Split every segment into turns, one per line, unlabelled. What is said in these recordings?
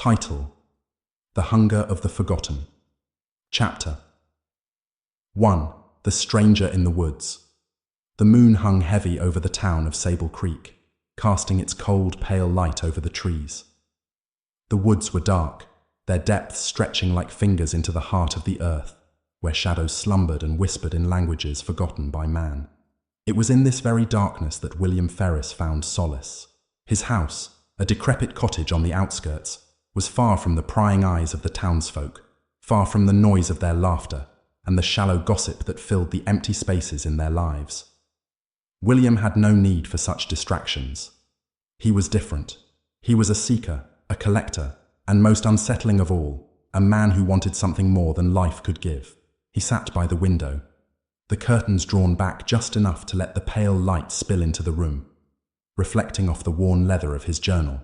Title: The Hunger of the Forgotten. Chapter 1. The Stranger in the Woods. The moon hung heavy over the town of Sable Creek, casting its cold, pale light over the trees. The woods were dark, their depths stretching like fingers into the heart of the earth, where shadows slumbered and whispered in languages forgotten by man. It was in this very darkness that William Ferris found solace. His house, a decrepit cottage on the outskirts, was far from the prying eyes of the townsfolk, far from the noise of their laughter and the shallow gossip that filled the empty spaces in their lives. William had no need for such distractions. He was different. He was a seeker, a collector, and most unsettling of all, a man who wanted something more than life could give. He sat by the window, the curtains drawn back just enough to let the pale light spill into the room, reflecting off the worn leather of his journal.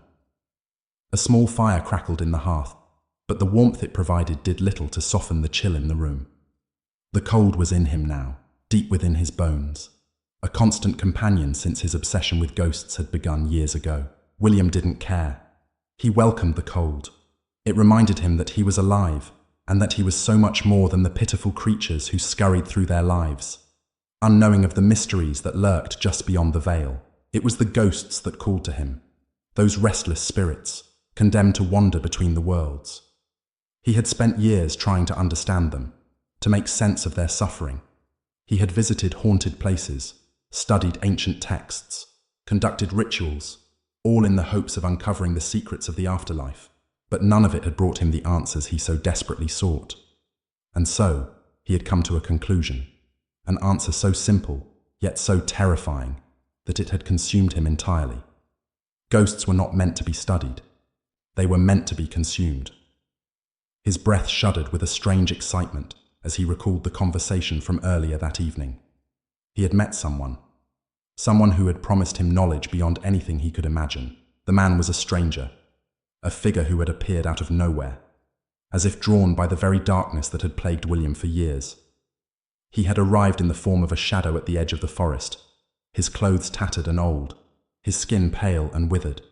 A small fire crackled in the hearth, but the warmth it provided did little to soften the chill in the room. The cold was in him now, deep within his bones, a constant companion since his obsession with ghosts had begun years ago. William didn't care. He welcomed the cold. It reminded him that he was alive, and that he was so much more than the pitiful creatures who scurried through their lives, unknowing of the mysteries that lurked just beyond the veil. It was the ghosts that called to him, those restless spirits, condemned to wander between the worlds. He had spent years trying to understand them, to make sense of their suffering. He had visited haunted places, studied ancient texts, conducted rituals, all in the hopes of uncovering the secrets of the afterlife, but none of it had brought him the answers he so desperately sought. And so, he had come to a conclusion, an answer so simple, yet so terrifying, that it had consumed him entirely. Ghosts were not meant to be studied. They were meant to be consumed. His breath shuddered with a strange excitement as he recalled the conversation from earlier that evening. He had met someone who had promised him knowledge beyond anything he could imagine. The man was a stranger, a figure who had appeared out of nowhere, as if drawn by the very darkness that had plagued William for years. He had arrived in the form of a shadow at the edge of the forest, his clothes tattered and old, his skin pale and withered.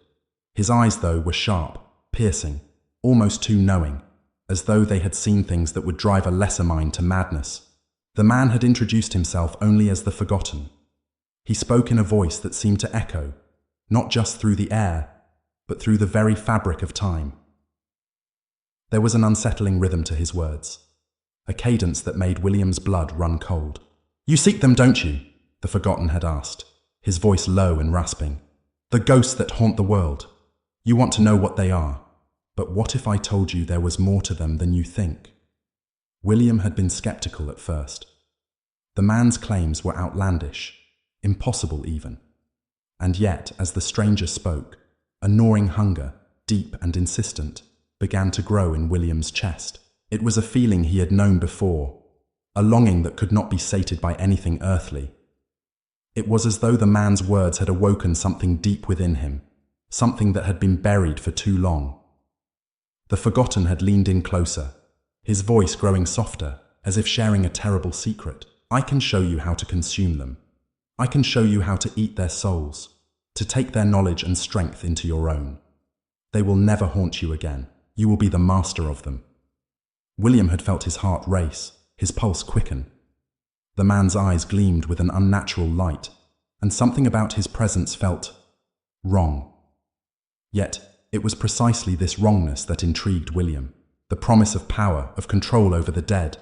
His eyes, though, were sharp, piercing, almost too knowing, as though they had seen things that would drive a lesser mind to madness. The man had introduced himself only as the Forgotten. He spoke in a voice that seemed to echo, not just through the air, but through the very fabric of time. There was an unsettling rhythm to his words, a cadence that made William's blood run cold. "You seek them, don't you?" the Forgotten had asked, his voice low and rasping. "The ghosts that haunt the world. You want to know what they are. But what if I told you there was more to them than you think?" William had been skeptical at first. The man's claims were outlandish, impossible even. And yet, as the stranger spoke, a gnawing hunger, deep and insistent, began to grow in William's chest. It was a feeling he had known before, a longing that could not be sated by anything earthly. It was as though the man's words had awoken something deep within him, something that had been buried for too long. The Forgotten had leaned in closer, his voice growing softer, as if sharing a terrible secret. "I can show you how to consume them. I can show you how to eat their souls, to take their knowledge and strength into your own. They will never haunt you again. You will be the master of them." William had felt his heart race, his pulse quicken. The man's eyes gleamed with an unnatural light, and something about his presence felt wrong. Yet, it was precisely this wrongness that intrigued William. The promise of power, of control over the dead.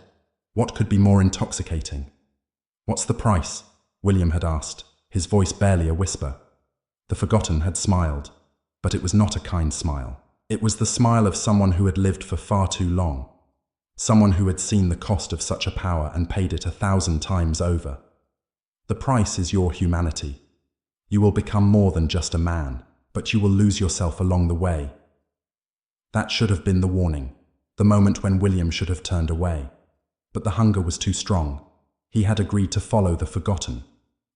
What could be more intoxicating? "What's the price?" William had asked, his voice barely a whisper. The Forgotten had smiled, but it was not a kind smile. It was the smile of someone who had lived for far too long, someone who had seen the cost of such a power and paid it 1,000 times over. "The price is your humanity. You will become more than just a man, but you will lose yourself along the way." That should have been the warning, the moment when William should have turned away. But the hunger was too strong. He had agreed to follow the Forgotten,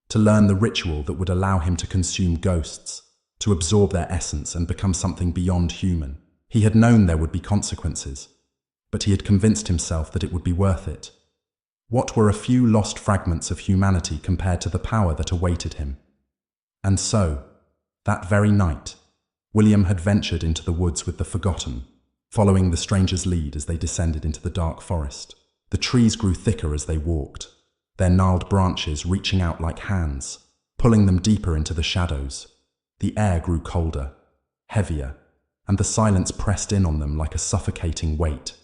to learn the ritual that would allow him to consume ghosts, to absorb their essence and become something beyond human. He had known there would be consequences, but he had convinced himself that it would be worth it. What were a few lost fragments of humanity compared to the power that awaited him? And so, that very night, William had ventured into the woods with the Forgotten, following the stranger's lead as they descended into the dark forest. The trees grew thicker as they walked, their gnarled branches reaching out like hands, pulling them deeper into the shadows. The air grew colder, heavier, and the silence pressed in on them like a suffocating weight.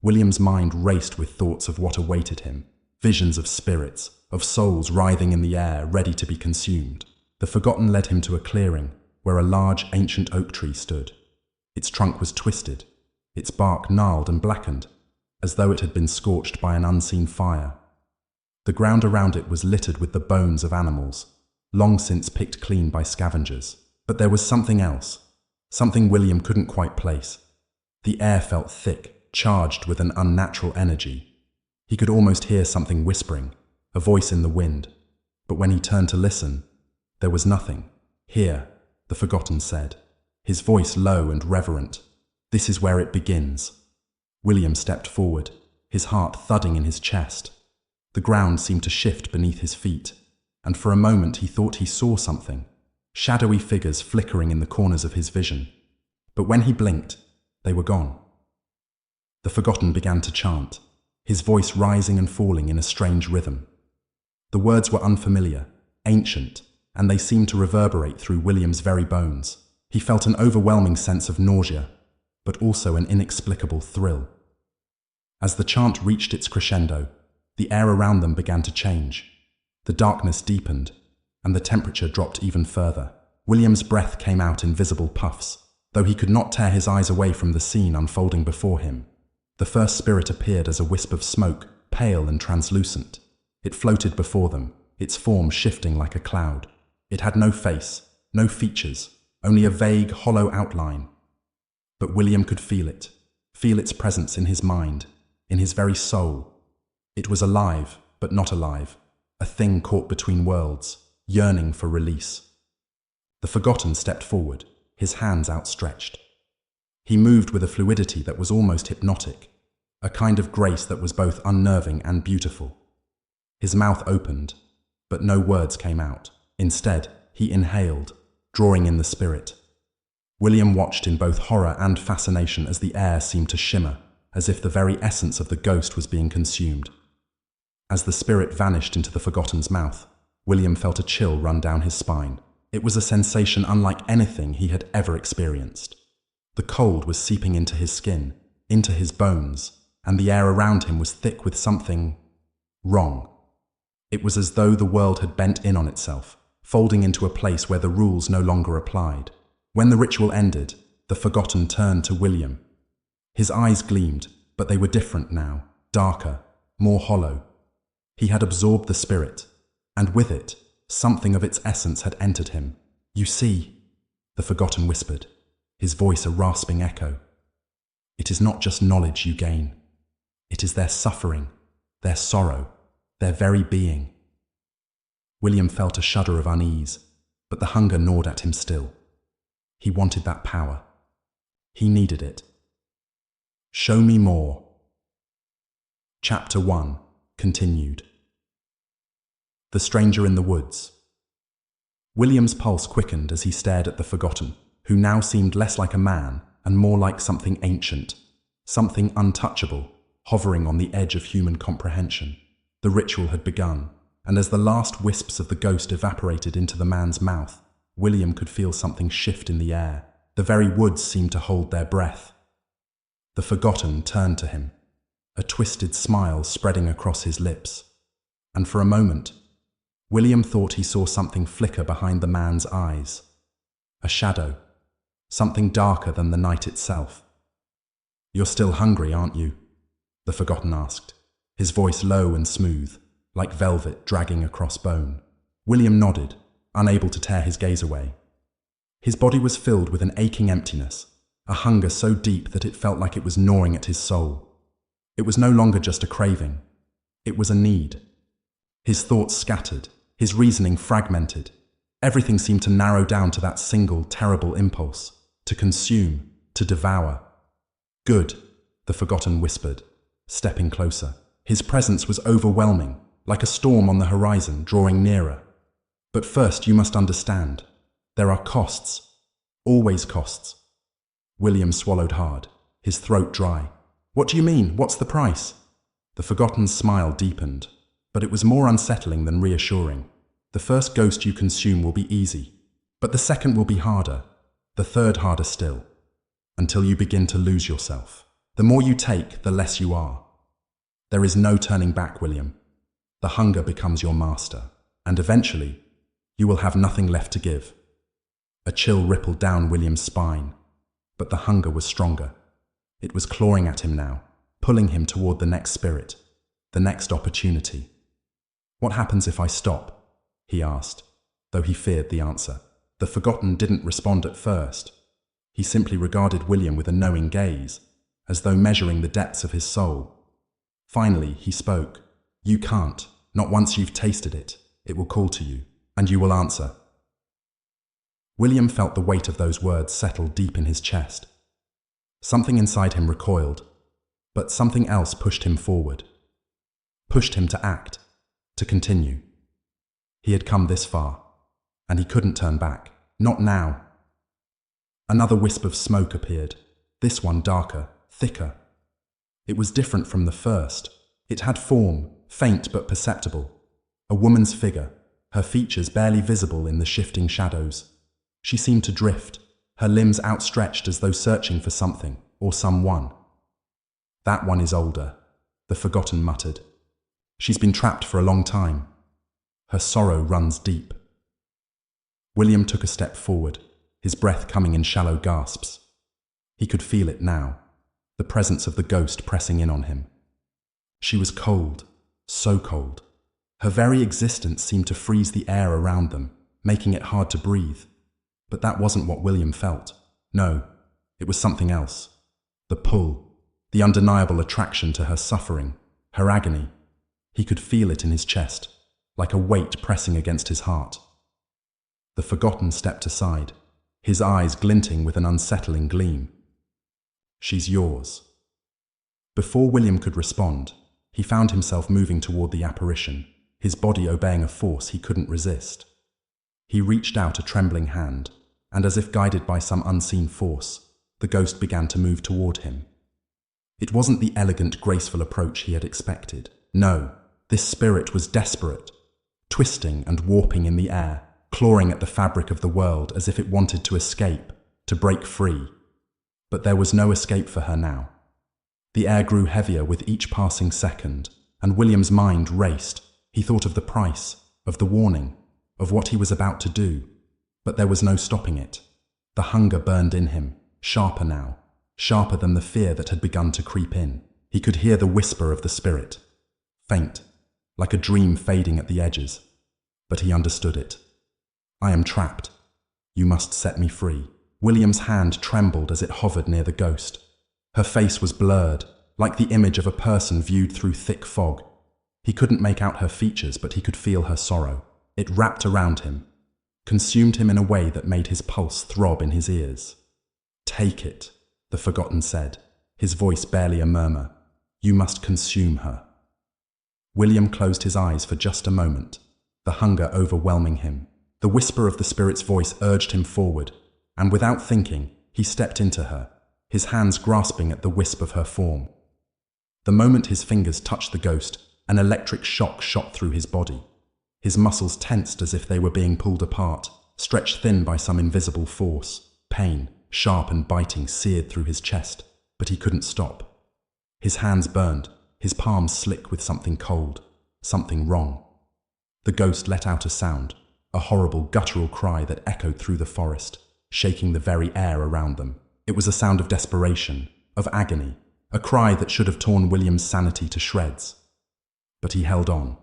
William's mind raced with thoughts of what awaited him, visions of spirits, of souls writhing in the air, ready to be consumed. The Forgotten led him to a clearing where a large ancient oak tree stood. Its trunk was twisted, its bark gnarled and blackened, as though it had been scorched by an unseen fire. The ground around it was littered with the bones of animals, long since picked clean by scavengers. But there was something else, something William couldn't quite place. The air felt thick, charged with an unnatural energy. He could almost hear something whispering, a voice in the wind. But when he turned to listen, there was nothing. "Here," the Forgotten said, his voice low and reverent. "This is where it begins." William stepped forward, his heart thudding in his chest. The ground seemed to shift beneath his feet, and for a moment he thought he saw something, shadowy figures flickering in the corners of his vision. But when he blinked, they were gone. The Forgotten began to chant, his voice rising and falling in a strange rhythm. The words were unfamiliar, ancient, and they seemed to reverberate through William's very bones. He felt an overwhelming sense of nausea, but also an inexplicable thrill. As the chant reached its crescendo, the air around them began to change. The darkness deepened, and the temperature dropped even further. William's breath came out in visible puffs, though he could not tear his eyes away from the scene unfolding before him. The first spirit appeared as a wisp of smoke, pale and translucent. It floated before them, its form shifting like a cloud. It had no face, no features, only a vague, hollow outline. But William could feel it, feel its presence in his mind, in his very soul. It was alive, but not alive, a thing caught between worlds, yearning for release. The Forgotten stepped forward, his hands outstretched. He moved with a fluidity that was almost hypnotic, a kind of grace that was both unnerving and beautiful. His mouth opened, but no words came out. Instead, he inhaled, drawing in the spirit. William watched in both horror and fascination as the air seemed to shimmer, as if the very essence of the ghost was being consumed. As the spirit vanished into the Forgotten's mouth, William felt a chill run down his spine. It was a sensation unlike anything he had ever experienced. The cold was seeping into his skin, into his bones, and the air around him was thick with something wrong. It was as though the world had bent in on itself, folding into a place where the rules no longer applied. When the ritual ended, the Forgotten turned to William. His eyes gleamed, but they were different now, darker, more hollow. He had absorbed the spirit, and with it, something of its essence had entered him. "You see," the Forgotten whispered, his voice a rasping echo. "It is not just knowledge you gain. It is their suffering, their sorrow, their very being." William felt a shudder of unease, but the hunger gnawed at him still. He wanted that power. He needed it. Show me more. Chapter 1, continued. The Stranger in the Woods. William's pulse quickened as he stared at the Forgotten, who now seemed less like a man and more like something ancient, something untouchable, hovering on the edge of human comprehension. The ritual had begun, and as the last wisps of the ghost evaporated into the man's mouth, William could feel something shift in the air. The very woods seemed to hold their breath. The Forgotten turned to him, a twisted smile spreading across his lips. And for a moment, William thought he saw something flicker behind the man's eyes. A shadow, something darker than the night itself. "You're still hungry, aren't you?" the Forgotten asked, his voice low and smooth, like velvet dragging across bone. William nodded, unable to tear his gaze away. His body was filled with an aching emptiness, a hunger so deep that it felt like it was gnawing at his soul. It was no longer just a craving. It was a need. His thoughts scattered, his reasoning fragmented. Everything seemed to narrow down to that single, terrible impulse, to consume, to devour. "Good," the Forgotten whispered, stepping closer. His presence was overwhelming, like a storm on the horizon, drawing nearer. "But first you must understand. There are costs. Always costs." William swallowed hard, his throat dry. "What do you mean? What's the price?" The Forgotten's smile deepened, but it was more unsettling than reassuring. "The first ghost you consume will be easy, but the second will be harder, the third harder still, until you begin to lose yourself. The more you take, the less you are. There is no turning back, William. The hunger becomes your master, and eventually, you will have nothing left to give." A chill rippled down William's spine, but the hunger was stronger. It was clawing at him now, pulling him toward the next spirit, the next opportunity. "What happens if I stop?" he asked, though he feared the answer. The Forgotten didn't respond at first. He simply regarded William with a knowing gaze, as though measuring the depths of his soul. Finally, he spoke. "You can't. Not once you've tasted it. It will call to you, and you will answer." William felt the weight of those words settle deep in his chest. Something inside him recoiled, but something else pushed him forward. Pushed him to act, to continue. He had come this far, and he couldn't turn back. Not now. Another wisp of smoke appeared, this one darker, thicker. It was different from the first. It had form, faint but perceptible. A woman's figure, her features barely visible in the shifting shadows. She seemed to drift, her limbs outstretched as though searching for something or someone. "That one is older," the Forgotten muttered. "She's been trapped for a long time. Her sorrow runs deep." William took a step forward, his breath coming in shallow gasps. He could feel it now, the presence of the ghost pressing in on him. She was cold, so cold. Her very existence seemed to freeze the air around them, making it hard to breathe. But that wasn't what William felt. No, it was something else. The pull, the undeniable attraction to her suffering, her agony. He could feel it in his chest, like a weight pressing against his heart. The Forgotten stepped aside, his eyes glinting with an unsettling gleam. "She's yours." Before William could respond, he found himself moving toward the apparition, his body obeying a force he couldn't resist. He reached out a trembling hand, and as if guided by some unseen force, the ghost began to move toward him. It wasn't the elegant, graceful approach he had expected. No, this spirit was desperate, twisting and warping in the air, clawing at the fabric of the world as if it wanted to escape, to break free. But there was no escape for her now. The air grew heavier with each passing second, and William's mind raced. He thought of the price, of the warning, of what he was about to do, but there was no stopping it. The hunger burned in him, sharper now, sharper than the fear that had begun to creep in. He could hear the whisper of the spirit, faint, like a dream fading at the edges, but he understood it. "I am trapped. You must set me free." William's hand trembled as it hovered near the ghost. Her face was blurred, like the image of a person viewed through thick fog. He couldn't make out her features, but he could feel her sorrow. It wrapped around him, consumed him in a way that made his pulse throb in his ears. "Take it," the Forgotten said, his voice barely a murmur. "You must consume her." William closed his eyes for just a moment, the hunger overwhelming him. The whisper of the spirit's voice urged him forward, and without thinking, he stepped into her, his hands grasping at the wisp of her form. The moment his fingers touched the ghost, an electric shock shot through his body. His muscles tensed as if they were being pulled apart, stretched thin by some invisible force. Pain, sharp and biting, seared through his chest, but he couldn't stop. His hands burned, his palms slick with something cold, something wrong. The ghost let out a sound, a horrible guttural cry that echoed through the forest, shaking the very air around them. It was a sound of desperation, of agony, a cry that should have torn William's sanity to shreds. But he held on.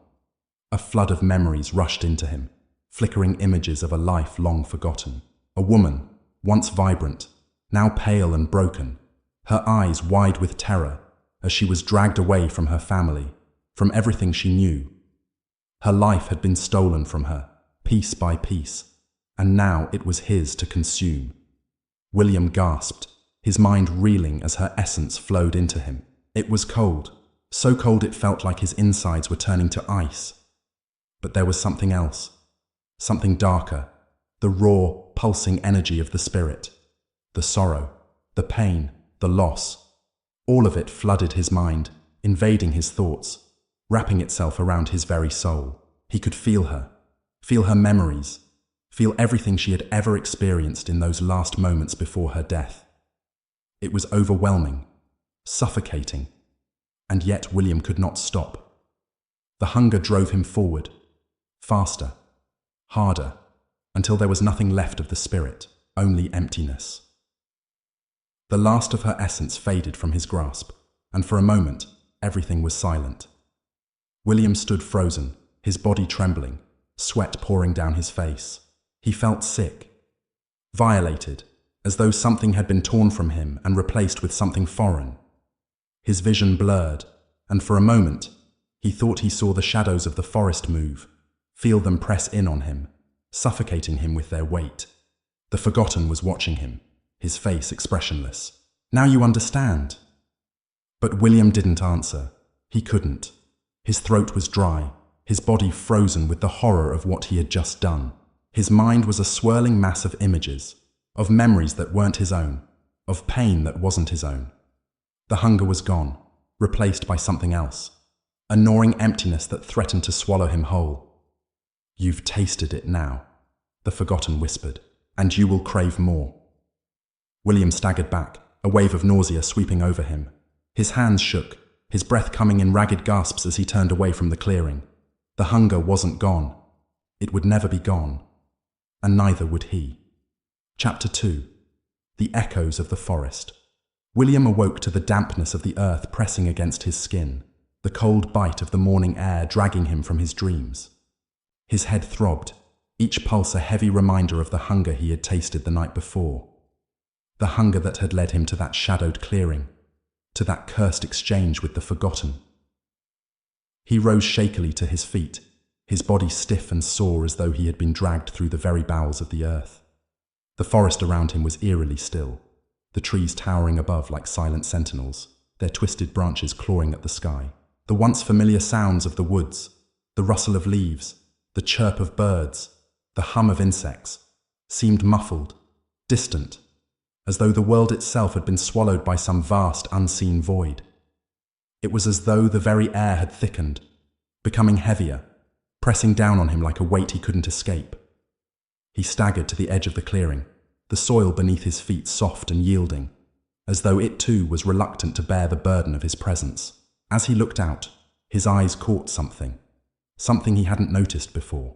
A flood of memories rushed into him, flickering images of a life long forgotten. A woman, once vibrant, now pale and broken, her eyes wide with terror as she was dragged away from her family, from everything she knew. Her life had been stolen from her, piece by piece, and now it was his to consume. William gasped, his mind reeling as her essence flowed into him. It was cold, so cold it felt like his insides were turning to ice. But there was something else, something darker, the raw, pulsing energy of the spirit, the sorrow, the pain, the loss, All of it flooded his mind, invading his thoughts, wrapping itself around his very soul. He could feel her memories, feel everything she had ever experienced in those last moments before her death. It was overwhelming, suffocating, and yet William could not stop. The hunger drove him forward, faster, harder, until there was nothing left of the spirit, only emptiness. The last of her essence faded from his grasp, and for a moment, everything was silent. William stood frozen, his body trembling, sweat pouring down his face. He felt sick, violated, as though something had been torn from him and replaced with something foreign. His vision blurred, and for a moment, he thought he saw the shadows of the forest move, feel them press in on him, suffocating him with their weight. The Forgotten was watching him, his face expressionless. "Now you understand." But William didn't answer. He couldn't. His throat was dry, his body frozen with the horror of what he had just done. His mind was a swirling mass of images, of memories that weren't his own, of pain that wasn't his own. The hunger was gone, replaced by something else, a gnawing emptiness that threatened to swallow him whole. "You've tasted it now," the Forgotten whispered, "and you will crave more." William staggered back, a wave of nausea sweeping over him. His hands shook, his breath coming in ragged gasps as he turned away from the clearing. The hunger wasn't gone. It would never be gone. And neither would he. Chapter 2. The Echoes of the Forest. William awoke to the dampness of the earth pressing against his skin, the cold bite of the morning air dragging him from his dreams. His head throbbed, each pulse a heavy reminder of the hunger he had tasted the night before. The hunger that had led him to that shadowed clearing, to that cursed exchange with the Forgotten. He rose shakily to his feet, his body stiff and sore as though he had been dragged through the very bowels of the earth. The forest around him was eerily still, the trees towering above like silent sentinels, their twisted branches clawing at the sky. The once familiar sounds of the woods, the rustle of leaves, the chirp of birds, the hum of insects, seemed muffled, distant, as though the world itself had been swallowed by some vast, unseen void. It was as though the very air had thickened, becoming heavier, pressing down on him like a weight he couldn't escape. He staggered to the edge of the clearing, the soil beneath his feet soft and yielding, as though it too was reluctant to bear the burden of his presence. As he looked out, his eyes caught something he hadn't noticed before.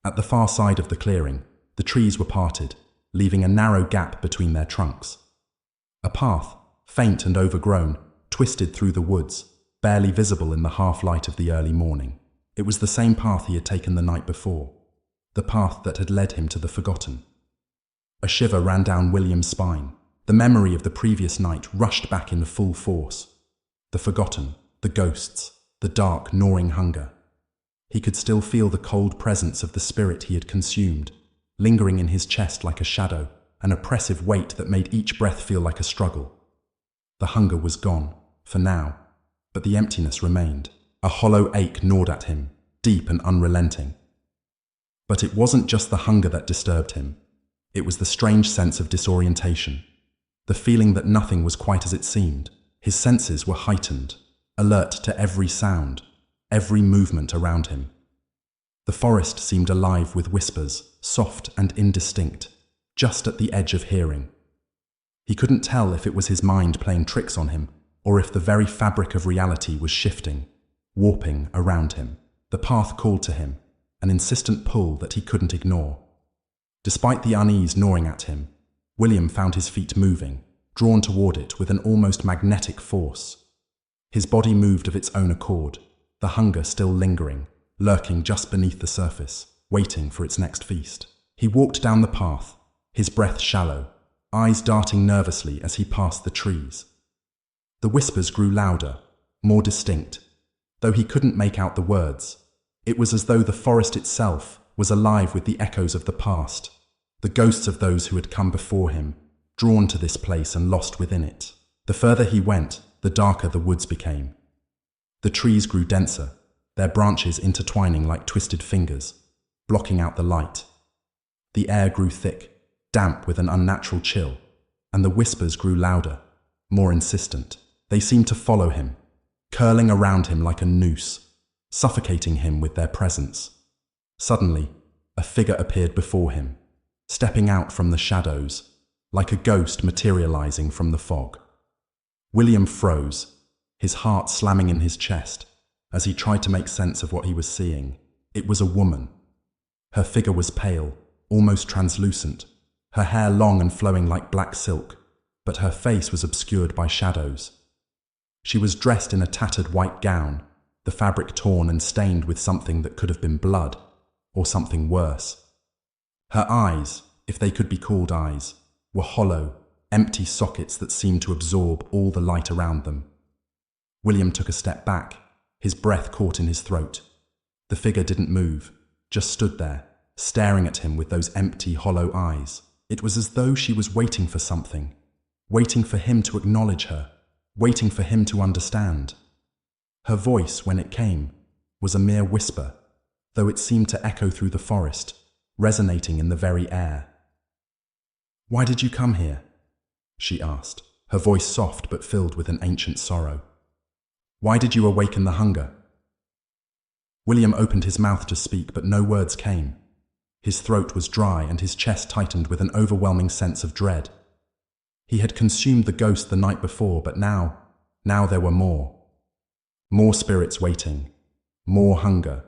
At the far side of the clearing, the trees were parted, leaving a narrow gap between their trunks. A path, faint and overgrown, twisted through the woods, barely visible in the half-light of the early morning. It was the same path he had taken the night before, the path that had led him to the Forgotten. A shiver ran down William's spine. The memory of the previous night rushed back in full force. The Forgotten, the ghosts, the dark, gnawing hunger. He could still feel the cold presence of the spirit he had consumed, lingering in his chest like a shadow, an oppressive weight that made each breath feel like a struggle. The hunger was gone, for now, but the emptiness remained. A hollow ache gnawed at him, deep and unrelenting. But it wasn't just the hunger that disturbed him. It was the strange sense of disorientation, the feeling that nothing was quite as it seemed. His senses were heightened, alert to every sound, every movement around him. The forest seemed alive with whispers, soft and indistinct, just at the edge of hearing. He couldn't tell if it was his mind playing tricks on him, or if the very fabric of reality was shifting, warping around him. The path called to him, an insistent pull that he couldn't ignore. Despite the unease gnawing at him, William found his feet moving, drawn toward it with an almost magnetic force. His body moved of its own accord, the hunger still lingering, lurking just beneath the surface, waiting for its next feast. He walked down the path, his breath shallow, eyes darting nervously as he passed the trees. The whispers grew louder, more distinct, though he couldn't make out the words. It was as though the forest itself was alive with the echoes of the past, the ghosts of those who had come before him, drawn to this place and lost within it. The further he went, the darker the woods became. The trees grew denser, their branches intertwining like twisted fingers, blocking out the light. The air grew thick, damp with an unnatural chill, and the whispers grew louder, more insistent. They seemed to follow him, curling around him like a noose, suffocating him with their presence. Suddenly, a figure appeared before him, stepping out from the shadows, like a ghost materializing from the fog. William froze, his heart slamming in his chest, as he tried to make sense of what he was seeing. It was a woman. Her figure was pale, almost translucent, her hair long and flowing like black silk, but her face was obscured by shadows. She was dressed in a tattered white gown, the fabric torn and stained with something that could have been blood, or something worse. Her eyes, if they could be called eyes, were hollow, empty sockets that seemed to absorb all the light around them. William took a step back, his breath caught in his throat. The figure didn't move, just stood there, staring at him with those empty, hollow eyes. It was as though she was waiting for something, waiting for him to acknowledge her, waiting for him to understand. Her voice, when it came, was a mere whisper, though it seemed to echo through the forest, resonating in the very air. "Why did you come here?" she asked, her voice soft but filled with an ancient sorrow. "Why did you awaken the hunger?" William opened his mouth to speak, but no words came. His throat was dry and his chest tightened with an overwhelming sense of dread. He had consumed the ghost the night before, but now there were more. More spirits waiting, more hunger.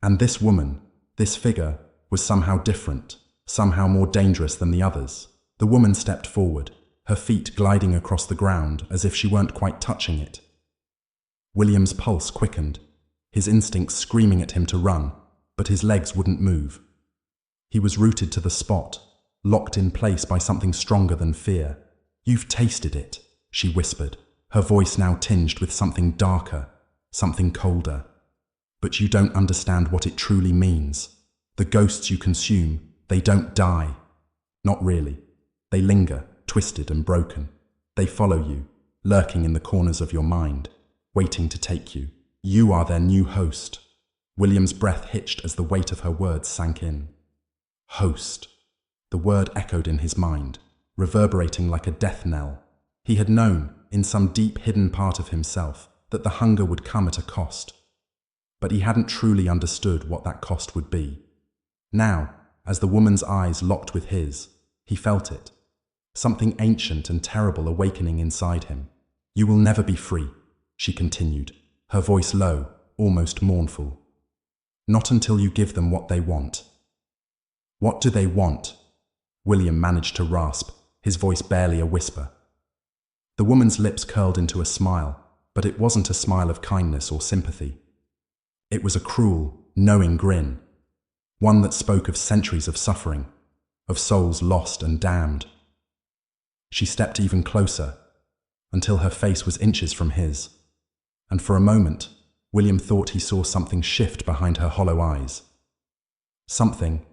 And this woman, this figure, was somehow different, somehow more dangerous than the others. The woman stepped forward, her feet gliding across the ground as if she weren't quite touching it. William's pulse quickened, his instincts screaming at him to run, but his legs wouldn't move. He was rooted to the spot, locked in place by something stronger than fear. "You've tasted it," she whispered, her voice now tinged with something darker, something colder. "But you don't understand what it truly means. The ghosts you consume, they don't die. Not really. They linger, twisted and broken. They follow you, lurking in the corners of your mind, waiting to take you. You are their new host." William's breath hitched as the weight of her words sank in. Host. The word echoed in his mind, reverberating like a death knell. He had known, in some deep hidden part of himself, that the hunger would come at a cost. But he hadn't truly understood what that cost would be. Now, as the woman's eyes locked with his, he felt it. Something ancient and terrible awakening inside him. "You will never be free," she continued, her voice low, almost mournful. "Not until you give them what they want." "What do they want?" William managed to rasp, his voice barely a whisper. The woman's lips curled into a smile, but it wasn't a smile of kindness or sympathy. It was a cruel, knowing grin, one that spoke of centuries of suffering, of souls lost and damned. She stepped even closer, until her face was inches from his, and for a moment, William thought he saw something shift behind her hollow eyes. Something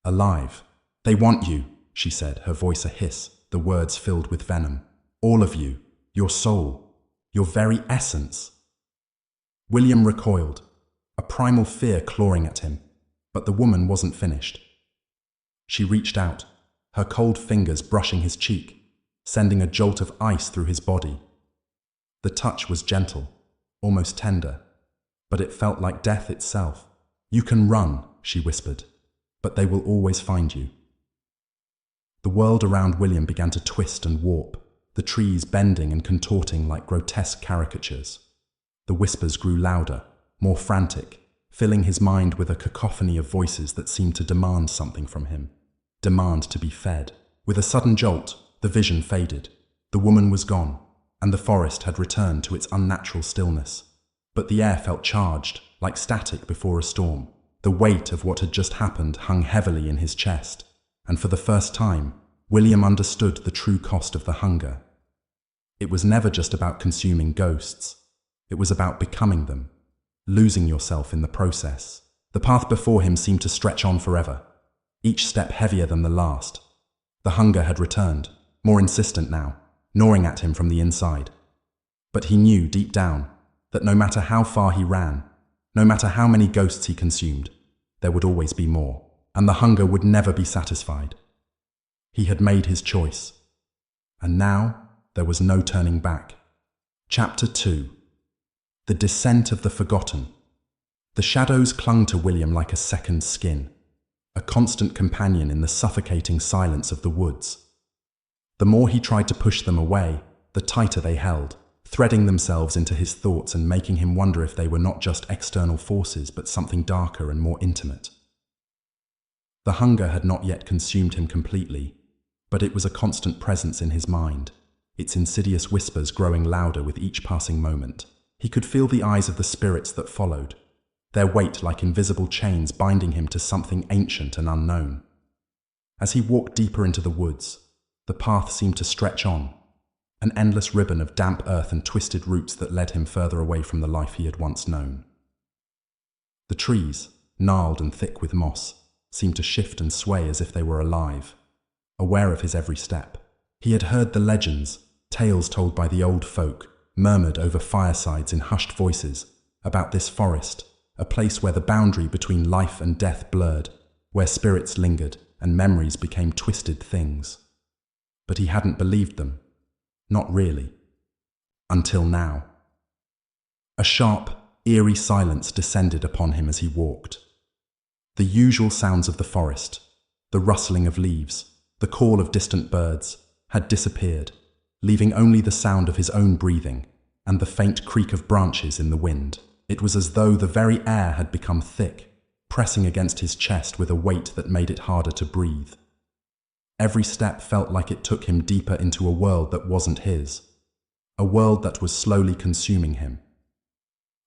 alive. "They want you," she said, her voice a hiss, the words filled with venom. "All of you, your soul, your very essence." William recoiled, a primal fear clawing at him, but the woman wasn't finished. She reached out, her cold fingers brushing his cheek, sending a jolt of ice through his body. The touch was gentle, almost tender, but it felt like death itself. "You can run," she whispered, "but they will always find you." The world around William began to twist and warp, the trees bending and contorting like grotesque caricatures. The whispers grew louder, more frantic, filling his mind with a cacophony of voices that seemed to demand something from him, demand to be fed. With a sudden jolt, the vision faded. The woman was gone, and the forest had returned to its unnatural stillness. But the air felt charged, like static before a storm. The weight of what had just happened hung heavily in his chest, and for the first time, William understood the true cost of the hunger. It was never just about consuming ghosts. It was about becoming them, losing yourself in the process. The path before him seemed to stretch on forever, each step heavier than the last. The hunger had returned, more insistent now, gnawing at him from the inside. But he knew deep down that no matter how far he ran, no matter how many ghosts he consumed, there would always be more, and the hunger would never be satisfied. He had made his choice, and now there was no turning back. Chapter 2. The Descent of the Forgotten. The shadows clung to William like a second skin, a constant companion in the suffocating silence of the woods. The more he tried to push them away, the tighter they held, threading themselves into his thoughts and making him wonder if they were not just external forces but something darker and more intimate. The hunger had not yet consumed him completely, but it was a constant presence in his mind, its insidious whispers growing louder with each passing moment. He could feel the eyes of the spirits that followed, their weight like invisible chains binding him to something ancient and unknown. As he walked deeper into the woods, the path seemed to stretch on, an endless ribbon of damp earth and twisted roots that led him further away from the life he had once known. The trees, gnarled and thick with moss, seemed to shift and sway as if they were alive, aware of his every step. He had heard the legends, tales told by the old folk, murmured over firesides in hushed voices, about this forest, a place where the boundary between life and death blurred, where spirits lingered and memories became twisted things. But he hadn't believed them. Not really. Until now. A sharp, eerie silence descended upon him as he walked. The usual sounds of the forest, the rustling of leaves, the call of distant birds, had disappeared, leaving only the sound of his own breathing and the faint creak of branches in the wind. It was as though the very air had become thick, pressing against his chest with a weight that made it harder to breathe. Every step felt like it took him deeper into a world that wasn't his, a world that was slowly consuming him.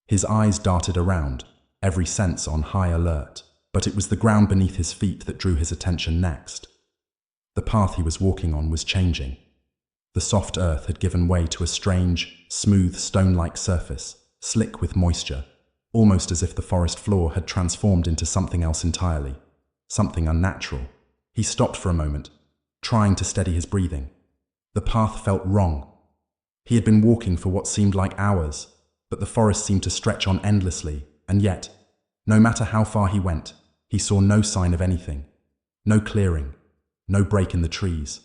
His eyes darted around, every sense on high alert, but it was the ground beneath his feet that drew his attention next. The path he was walking on was changing. The soft earth had given way to a strange, smooth, stone-like surface, slick with moisture, almost as if the forest floor had transformed into something else entirely, something unnatural. He stopped for a moment, trying to steady his breathing. The path felt wrong. He had been walking for what seemed like hours, but the forest seemed to stretch on endlessly, and yet, no matter how far he went, he saw no sign of anything, no clearing, no break in the trees.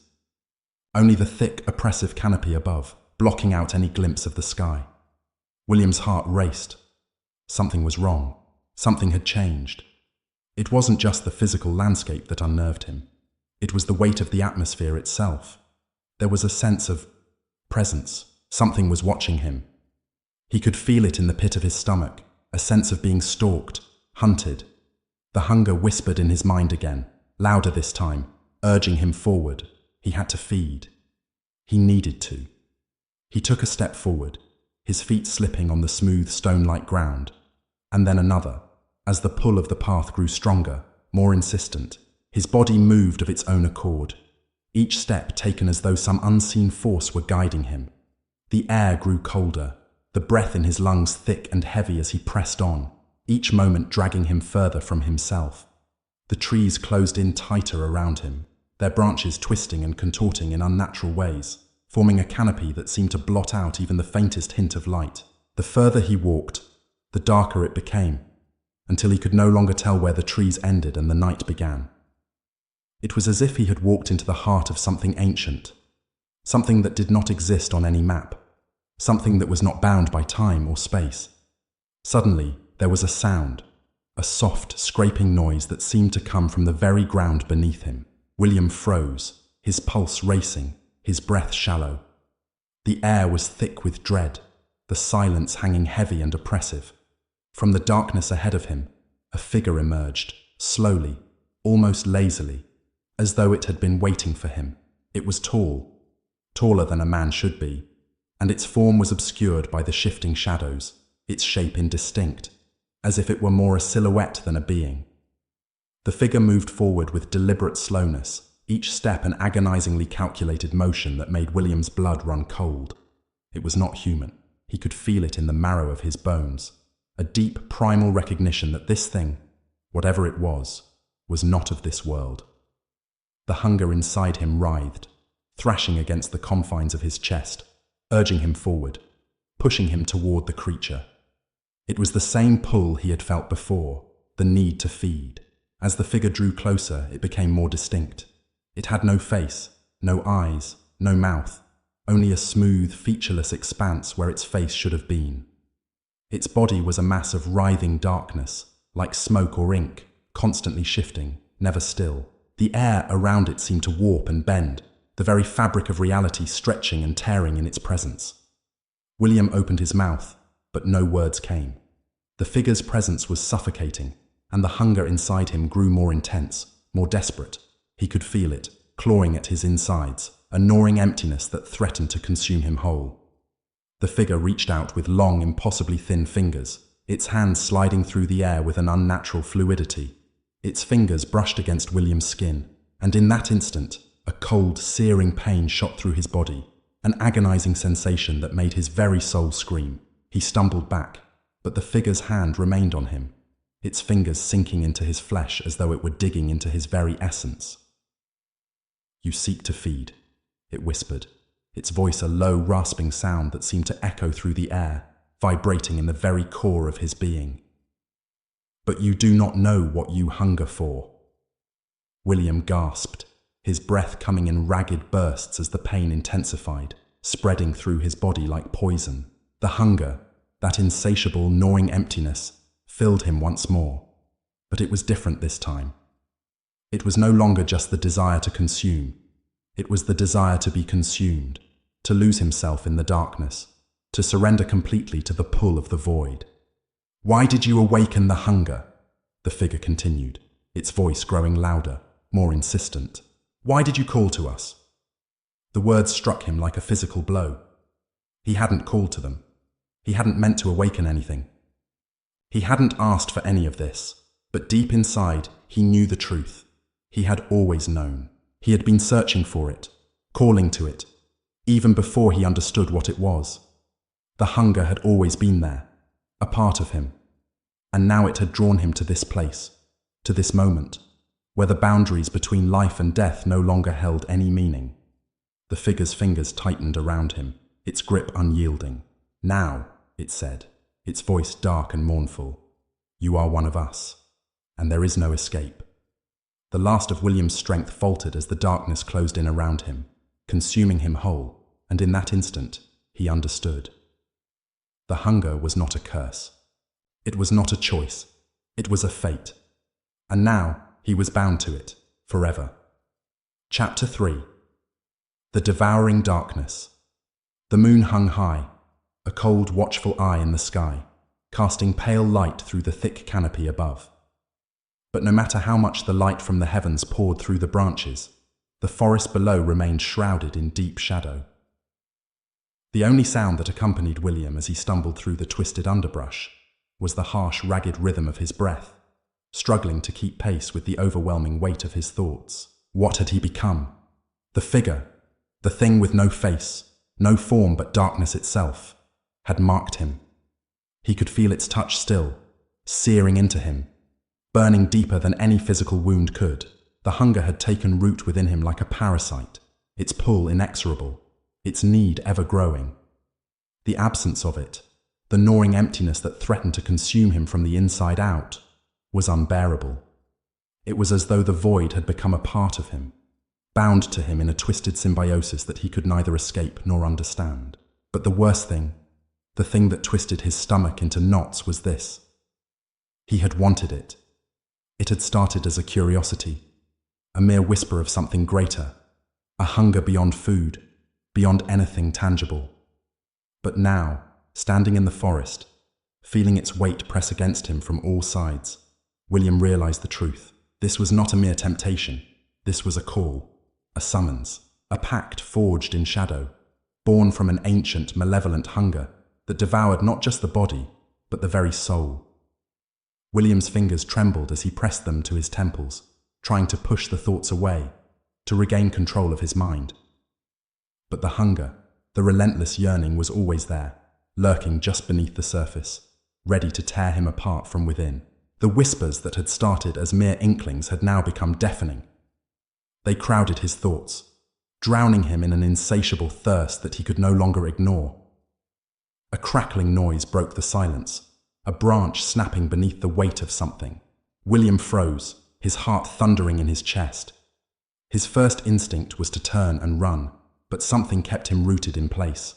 Only the thick, oppressive canopy above, blocking out any glimpse of the sky. William's heart raced. Something was wrong. Something had changed. It wasn't just the physical landscape that unnerved him. It was the weight of the atmosphere itself. There was a sense of presence. Something was watching him. He could feel it in the pit of his stomach, a sense of being stalked, hunted. The hunger whispered in his mind again, louder this time, urging him forward. He had to feed. He needed to. He took a step forward, his feet slipping on the smooth stone-like ground, and then another. As the pull of the path grew stronger, more insistent, his body moved of its own accord, each step taken as though some unseen force were guiding him. The air grew colder, the breath in his lungs thick and heavy as he pressed on, each moment dragging him further from himself. The trees closed in tighter around him, their branches twisting and contorting in unnatural ways, forming a canopy that seemed to blot out even the faintest hint of light. The further he walked, the darker it became, until he could no longer tell where the trees ended and the night began. It was as if he had walked into the heart of something ancient, something that did not exist on any map, something that was not bound by time or space. Suddenly, there was a sound, a soft, scraping noise that seemed to come from the very ground beneath him. William froze, his pulse racing, his breath shallow. The air was thick with dread, the silence hanging heavy and oppressive. From the darkness ahead of him, a figure emerged, slowly, almost lazily, as though it had been waiting for him. It was tall, taller than a man should be, and its form was obscured by the shifting shadows, its shape indistinct, as if it were more a silhouette than a being. The figure moved forward with deliberate slowness, each step an agonizingly calculated motion that made William's blood run cold. It was not human. He could feel it in the marrow of his bones, a deep, primal recognition that this thing, whatever it was not of this world. The hunger inside him writhed, thrashing against the confines of his chest, urging him forward, pushing him toward the creature. It was the same pull he had felt before, the need to feed. As the figure drew closer, it became more distinct. It had no face, no eyes, no mouth, only a smooth, featureless expanse where its face should have been. Its body was a mass of writhing darkness, like smoke or ink, constantly shifting, never still. The air around it seemed to warp and bend, the very fabric of reality stretching and tearing in its presence. William opened his mouth, but no words came. The figure's presence was suffocating, and the hunger inside him grew more intense, more desperate. He could feel it, clawing at his insides, a gnawing emptiness that threatened to consume him whole. The figure reached out with long, impossibly thin fingers, its hands sliding through the air with an unnatural fluidity. Its fingers brushed against William's skin, and in that instant, a cold, searing pain shot through his body, an agonizing sensation that made his very soul scream. He stumbled back, but the figure's hand remained on him, its fingers sinking into his flesh as though it were digging into his very essence. "You seek to feed," it whispered, its voice a low, rasping sound that seemed to echo through the air, vibrating in the very core of his being. "But you do not know what you hunger for." William gasped, his breath coming in ragged bursts as the pain intensified, spreading through his body like poison. The hunger, that insatiable, gnawing emptiness, filled him once more. But it was different this time. It was no longer just the desire to consume. It was the desire to be consumed, to lose himself in the darkness, to surrender completely to the pull of the void. "Why did you awaken the hunger?" the figure continued, its voice growing louder, more insistent. "Why did you call to us?" The words struck him like a physical blow. He hadn't called to them. He hadn't meant to awaken anything. He hadn't asked for any of this, but deep inside, he knew the truth. He had always known. He had been searching for it, calling to it, even before he understood what it was. The hunger had always been there, a part of him. And now it had drawn him to this place, to this moment, where the boundaries between life and death no longer held any meaning. The figure's fingers tightened around him, its grip unyielding. "Now," it said, its voice dark and mournful, "you are one of us, and there is no escape." The last of William's strength faltered as the darkness closed in around him, consuming him whole, and in that instant, he understood. The hunger was not a curse. It was not a choice. It was a fate. And now, he was bound to it, forever. Chapter 3. The Devouring Darkness. The moon hung high, a cold, watchful eye in the sky, casting pale light through the thick canopy above. But no matter how much the light from the heavens poured through the branches, the forest below remained shrouded in deep shadow. The only sound that accompanied William as he stumbled through the twisted underbrush was the harsh, ragged rhythm of his breath, struggling to keep pace with the overwhelming weight of his thoughts. What had he become? The figure, the thing with no face, no form but darkness itself, had marked him. He could feel its touch still, searing into him, burning deeper than any physical wound could. The hunger had taken root within him like a parasite, its pull inexorable, its need ever-growing. The absence of it, the gnawing emptiness that threatened to consume him from the inside out, was unbearable. It was as though the void had become a part of him, bound to him in a twisted symbiosis that he could neither escape nor understand. But the worst thing, the thing that twisted his stomach into knots, was this. He had wanted it. It had started as a curiosity, a mere whisper of something greater, a hunger beyond food, beyond anything tangible. But now, standing in the forest, feeling its weight press against him from all sides, William realized the truth. This was not a mere temptation. This was a call, a summons, a pact forged in shadow, born from an ancient, malevolent hunger that devoured not just the body, but the very soul. William's fingers trembled as he pressed them to his temples, trying to push the thoughts away, to regain control of his mind. But the hunger, the relentless yearning, was always there, lurking just beneath the surface, ready to tear him apart from within. The whispers that had started as mere inklings had now become deafening. They crowded his thoughts, drowning him in an insatiable thirst that he could no longer ignore. A crackling noise broke the silence, a branch snapping beneath the weight of something. William froze, his heart thundering in his chest. His first instinct was to turn and run, but something kept him rooted in place.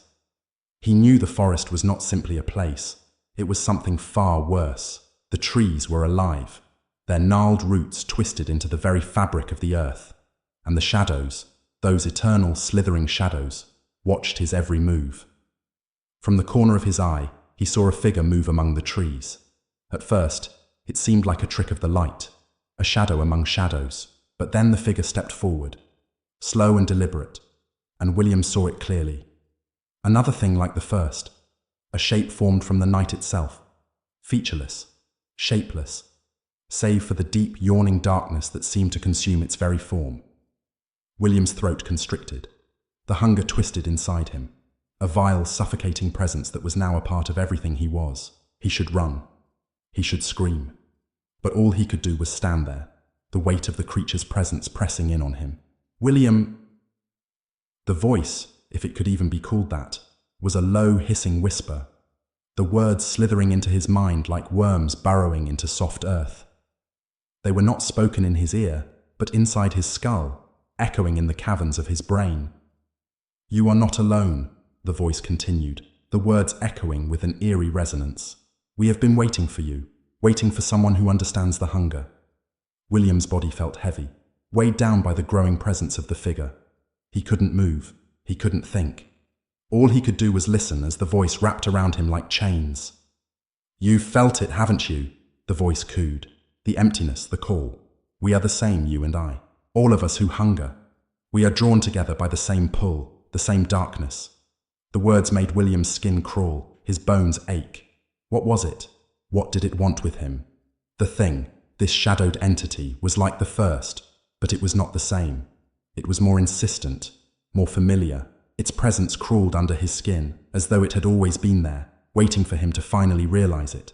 He knew the forest was not simply a place, it was something far worse. The trees were alive, their gnarled roots twisted into the very fabric of the earth, and the shadows, those eternal slithering shadows, watched his every move. From the corner of his eye, he saw a figure move among the trees. At first, it seemed like a trick of the light, a shadow among shadows, but then the figure stepped forward, slow and deliberate, and William saw it clearly. Another thing like the first, a shape formed from the night itself, featureless, shapeless, save for the deep, yawning darkness that seemed to consume its very form. William's throat constricted. The hunger twisted inside him, a vile, suffocating presence that was now a part of everything he was. He should run. He should scream. But all he could do was stand there, the weight of the creature's presence pressing in on him. William! The voice, if it could even be called that, was a low, hissing whisper, the words slithering into his mind like worms burrowing into soft earth. They were not spoken in his ear, but inside his skull, echoing in the caverns of his brain. "You are not alone," the voice continued, the words echoing with an eerie resonance. "We have been waiting for you, waiting for someone who understands the hunger." William's body felt heavy, weighed down by the growing presence of the figure. He couldn't move. He couldn't think. All he could do was listen as the voice wrapped around him like chains. "You've felt it, haven't you?" the voice cooed. "The emptiness, the call. We are the same, you and I. All of us who hunger. We are drawn together by the same pull, the same darkness." The words made William's skin crawl, his bones ache. What was it? What did it want with him? The thing, this shadowed entity, was like the first, but it was not the same. It was more insistent, more familiar. Its presence crawled under his skin, as though it had always been there, waiting for him to finally realize it.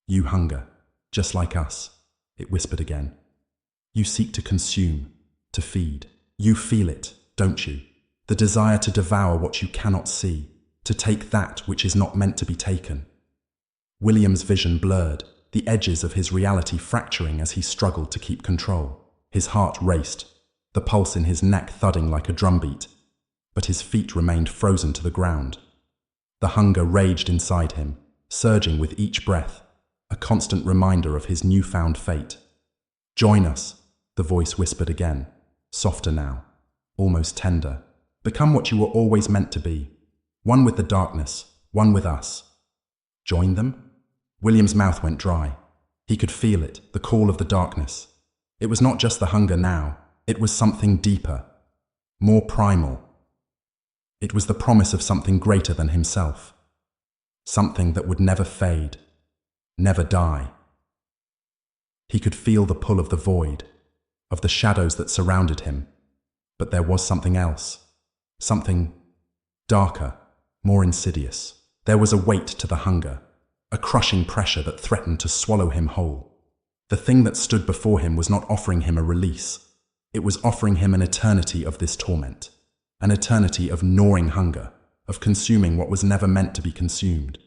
"You hunger, just like us," it whispered again. "You seek to consume, to feed. You feel it, don't you? The desire to devour what you cannot see, to take that which is not meant to be taken." William's vision blurred, the edges of his reality fracturing as he struggled to keep control. His heart raced, the pulse in his neck thudding like a drumbeat, but his feet remained frozen to the ground. The hunger raged inside him, surging with each breath, a constant reminder of his newfound fate. "Join us," the voice whispered again, softer now, almost tender. "Become what you were always meant to be, one with the darkness, one with us." Join them? William's mouth went dry. He could feel it, the call of the darkness. It was not just the hunger now, it was something deeper, more primal. It was the promise of something greater than himself, something that would never fade, never die. He could feel the pull of the void, of the shadows that surrounded him, but there was something else, something darker, more insidious. There was a weight to the hunger, a crushing pressure that threatened to swallow him whole. The thing that stood before him was not offering him a release. It was offering him an eternity of this torment, an eternity of gnawing hunger, of consuming what was never meant to be consumed.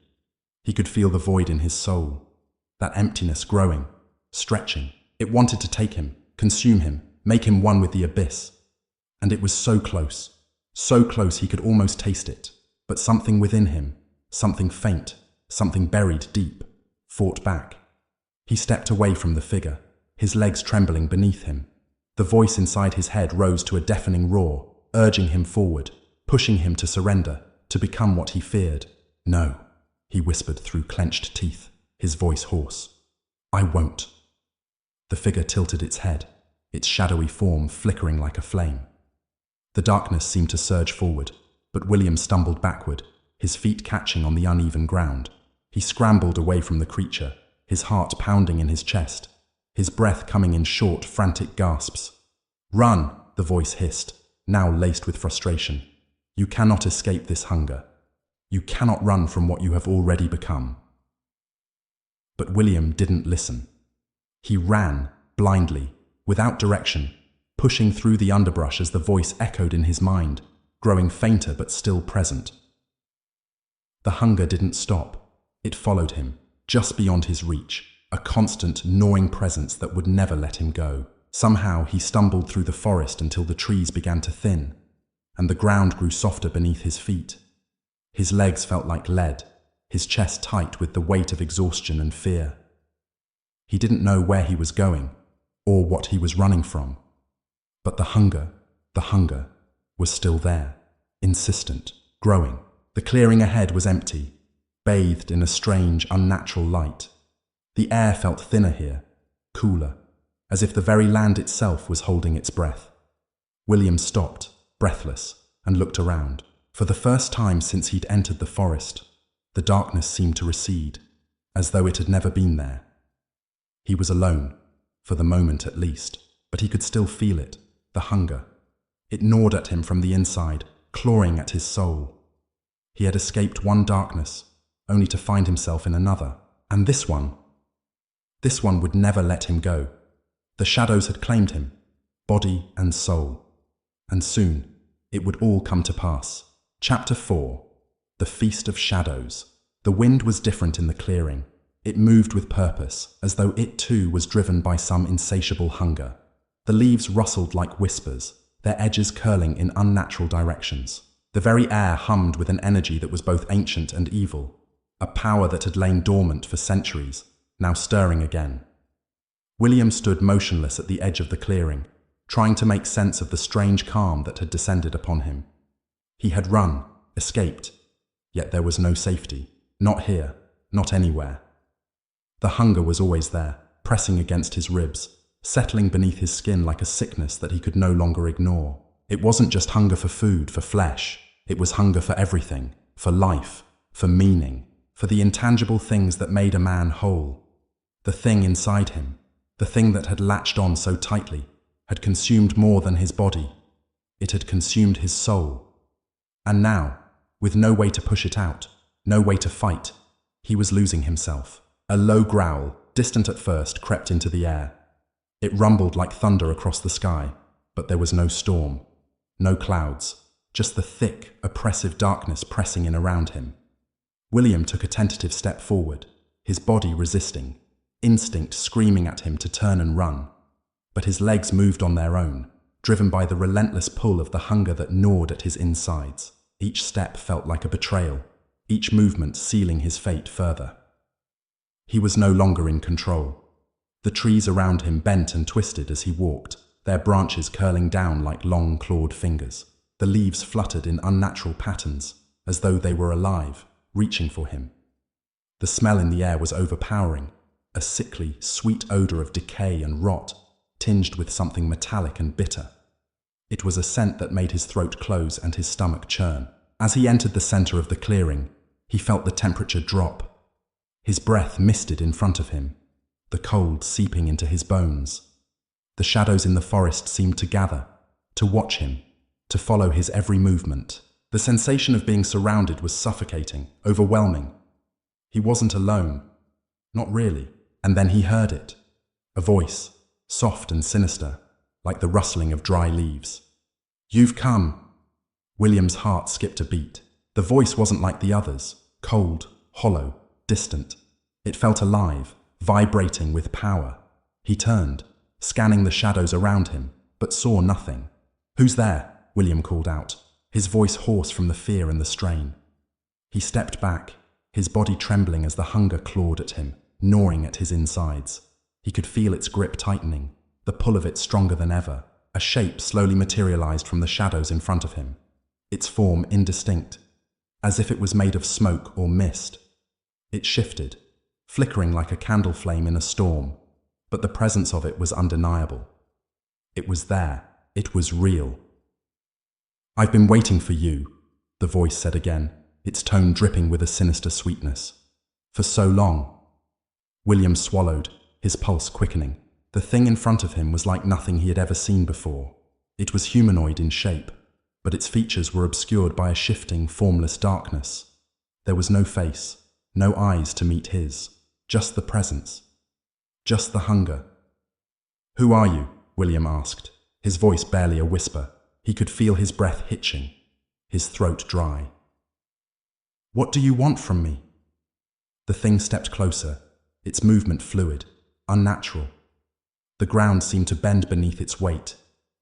He could feel the void in his soul, that emptiness growing, stretching. It wanted to take him, consume him, make him one with the abyss. And it was so close he could almost taste it. But something within him, something faint, something buried deep, fought back. He stepped away from the figure, his legs trembling beneath him. The voice inside his head rose to a deafening roar, urging him forward, pushing him to surrender, to become what he feared. "No," he whispered through clenched teeth, his voice hoarse. "I won't." The figure tilted its head, its shadowy form flickering like a flame. The darkness seemed to surge forward, but William stumbled backward, his feet catching on the uneven ground. He scrambled away from the creature, his heart pounding in his chest, his breath coming in short, frantic gasps. "Run," the voice hissed, now laced with frustration. "You cannot escape this hunger. You cannot run from what you have already become." But William didn't listen. He ran, blindly, without direction, pushing through the underbrush as the voice echoed in his mind, growing fainter but still present. The hunger didn't stop. It followed him, just beyond his reach, a constant, gnawing presence that would never let him go. Somehow he stumbled through the forest until the trees began to thin. and the ground grew softer beneath his feet. His legs felt like lead, his chest tight with the weight of exhaustion and fear. He didn't know where he was going, or what he was running from. But the hunger, was still there, insistent, growing. The clearing ahead was empty, bathed in a strange, unnatural light. The air felt thinner here, cooler, as if the very land itself was holding its breath. William stopped, breathless, and looked around. For the first time since he'd entered the forest, the darkness seemed to recede, as though it had never been there. He was alone, for the moment at least, but he could still feel it, the hunger. It gnawed at him from the inside, clawing at his soul. He had escaped one darkness, only to find himself in another. And this one would never let him go. The shadows had claimed him, body and soul. And soon, it would all come to pass. Chapter 4. The Feast of Shadows. The wind was different in the clearing. It moved with purpose, as though it too was driven by some insatiable hunger. The leaves rustled like whispers, their edges curling in unnatural directions. The very air hummed with an energy that was both ancient and evil, a power that had lain dormant for centuries, now stirring again. William stood motionless at the edge of the clearing, trying to make sense of the strange calm that had descended upon him. He had run, escaped, yet there was no safety. Not here, not anywhere. The hunger was always there, pressing against his ribs, settling beneath his skin like a sickness that he could no longer ignore. It wasn't just hunger for food, for flesh. It was hunger for everything, for life, for meaning, for the intangible things that made a man whole. The thing inside him, the thing that had latched on so tightly, had consumed more than his body. It had consumed his soul. And now, with no way to push it out, no way to fight, he was losing himself. A low growl, distant at first, crept into the air. It rumbled like thunder across the sky, but there was no storm, no clouds, just the thick, oppressive darkness pressing in around him. William took a tentative step forward, his body resisting, instinct screaming at him to turn and run. But his legs moved on their own, driven by the relentless pull of the hunger that gnawed at his insides. Each step felt like a betrayal, each movement sealing his fate further. He was no longer in control. The trees around him bent and twisted as he walked, their branches curling down like long clawed fingers. The leaves fluttered in unnatural patterns, as though they were alive, reaching for him. The smell in the air was overpowering, a sickly, sweet odor of decay and rot, tinged with something metallic and bitter. It was a scent that made his throat close and his stomach churn. As he entered the center of the clearing, he felt the temperature drop. His breath misted in front of him, the cold seeping into his bones. The shadows in the forest seemed to gather, to watch him, to follow his every movement. The sensation of being surrounded was suffocating, overwhelming. He wasn't alone. Not really. And then he heard it. A voice, soft and sinister, like the rustling of dry leaves. "You've come." William's heart skipped a beat. The voice wasn't like the others, cold, hollow, distant. It felt alive, vibrating with power. He turned, scanning the shadows around him, but saw nothing. "Who's there?" William called out, his voice hoarse from the fear and the strain. He stepped back, his body trembling as the hunger clawed at him, gnawing at his insides. He could feel its grip tightening, the pull of it stronger than ever. A shape slowly materialized from the shadows in front of him, its form indistinct, as if it was made of smoke or mist. It shifted, flickering like a candle flame in a storm, but the presence of it was undeniable. It was there. It was real. "I've been waiting for you," the voice said again, its tone dripping with a sinister sweetness. "For so long." William swallowed, his pulse quickening. The thing in front of him was like nothing he had ever seen before. It was humanoid in shape, but its features were obscured by a shifting, formless darkness. There was no face, no eyes to meet his, just the presence, just the hunger. "Who are you?" William asked, his voice barely a whisper. He could feel his breath hitching, his throat dry. "What do you want from me?" The thing stepped closer, its movement fluid, unnatural. The ground seemed to bend beneath its weight,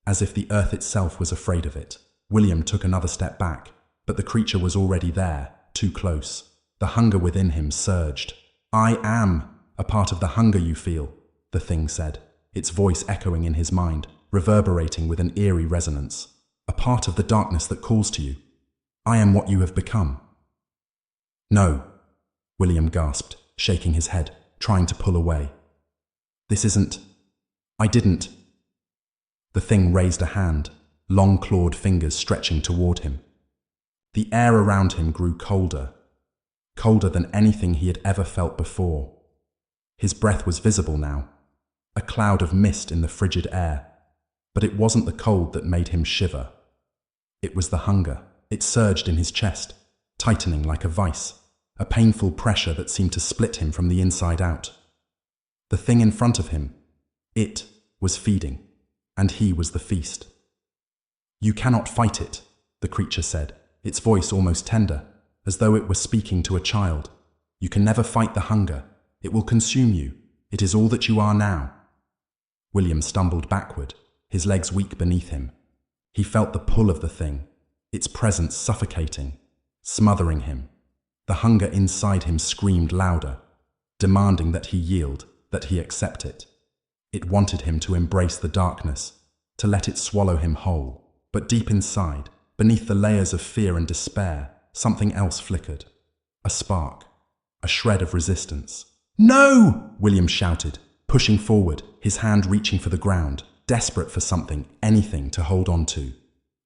as if the earth itself was afraid of it. William took another step back, but the creature was already there, too close. The hunger within him surged. "I am a part of the hunger you feel," the thing said, its voice echoing in his mind, reverberating with an eerie resonance. "A part of the darkness that calls to you. I am what you have become." "No," William gasped, shaking his head, trying to pull away. "This isn't... I didn't..." The thing raised a hand, long clawed fingers stretching toward him. The air around him grew colder, colder than anything he had ever felt before. His breath was visible now, a cloud of mist in the frigid air. But it wasn't the cold that made him shiver. It was the hunger. It surged in his chest, tightening like a vice, a painful pressure that seemed to split him from the inside out. The thing in front of him, it was feeding, and he was the feast. "You cannot fight it," the creature said, its voice almost tender, as though it were speaking to a child. "You can never fight the hunger. It will consume you. It is all that you are now." William stumbled backward, his legs weak beneath him. He felt the pull of the thing, its presence suffocating, smothering him. The hunger inside him screamed louder, demanding that he yield, that he accept it. It wanted him to embrace the darkness, to let it swallow him whole. But deep inside, beneath the layers of fear and despair, something else flickered. A spark, a shred of resistance. "No!" William shouted, pushing forward, his hand reaching for the ground, desperate for something, anything to hold on to.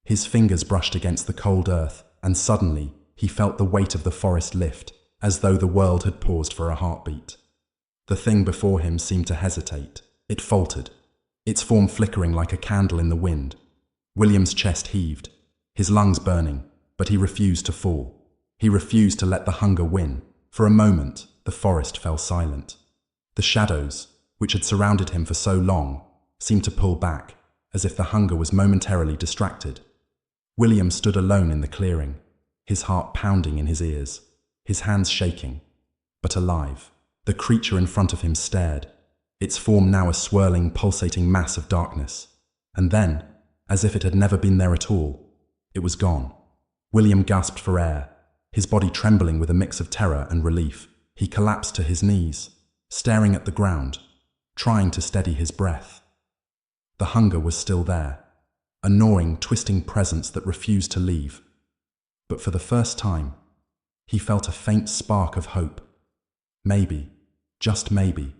His fingers brushed against the cold earth, and suddenly he felt the weight of the forest lift, as though the world had paused for a heartbeat. The thing before him seemed to hesitate. It faltered, its form flickering like a candle in the wind. William's chest heaved, his lungs burning, but he refused to fall. He refused to let the hunger win. For a moment, the forest fell silent. The shadows, which had surrounded him for so long, seemed to pull back, as if the hunger was momentarily distracted. William stood alone in the clearing, his heart pounding in his ears, his hands shaking, but alive. The creature in front of him stared, its form now a swirling, pulsating mass of darkness. And then, as if it had never been there at all, it was gone. William gasped for air, his body trembling with a mix of terror and relief. He collapsed to his knees, staring at the ground, trying to steady his breath. The hunger was still there, a gnawing, twisting presence that refused to leave. But for the first time, he felt a faint spark of hope. Maybe, just maybe,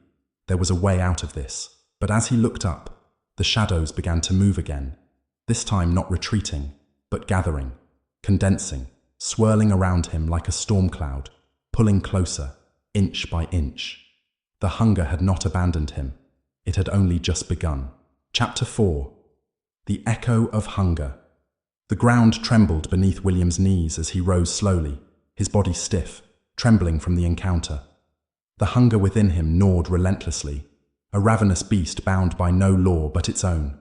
there was a way out of this. But as he looked up, the shadows began to move again, this time not retreating, but gathering, condensing, swirling around him like a storm cloud, pulling closer, inch by inch. The hunger had not abandoned him. It had only just begun. Chapter 4. The Echo of Hunger. The ground trembled beneath William's knees as he rose slowly, his body stiff, trembling from the encounter. The hunger within him gnawed relentlessly, a ravenous beast bound by no law but its own.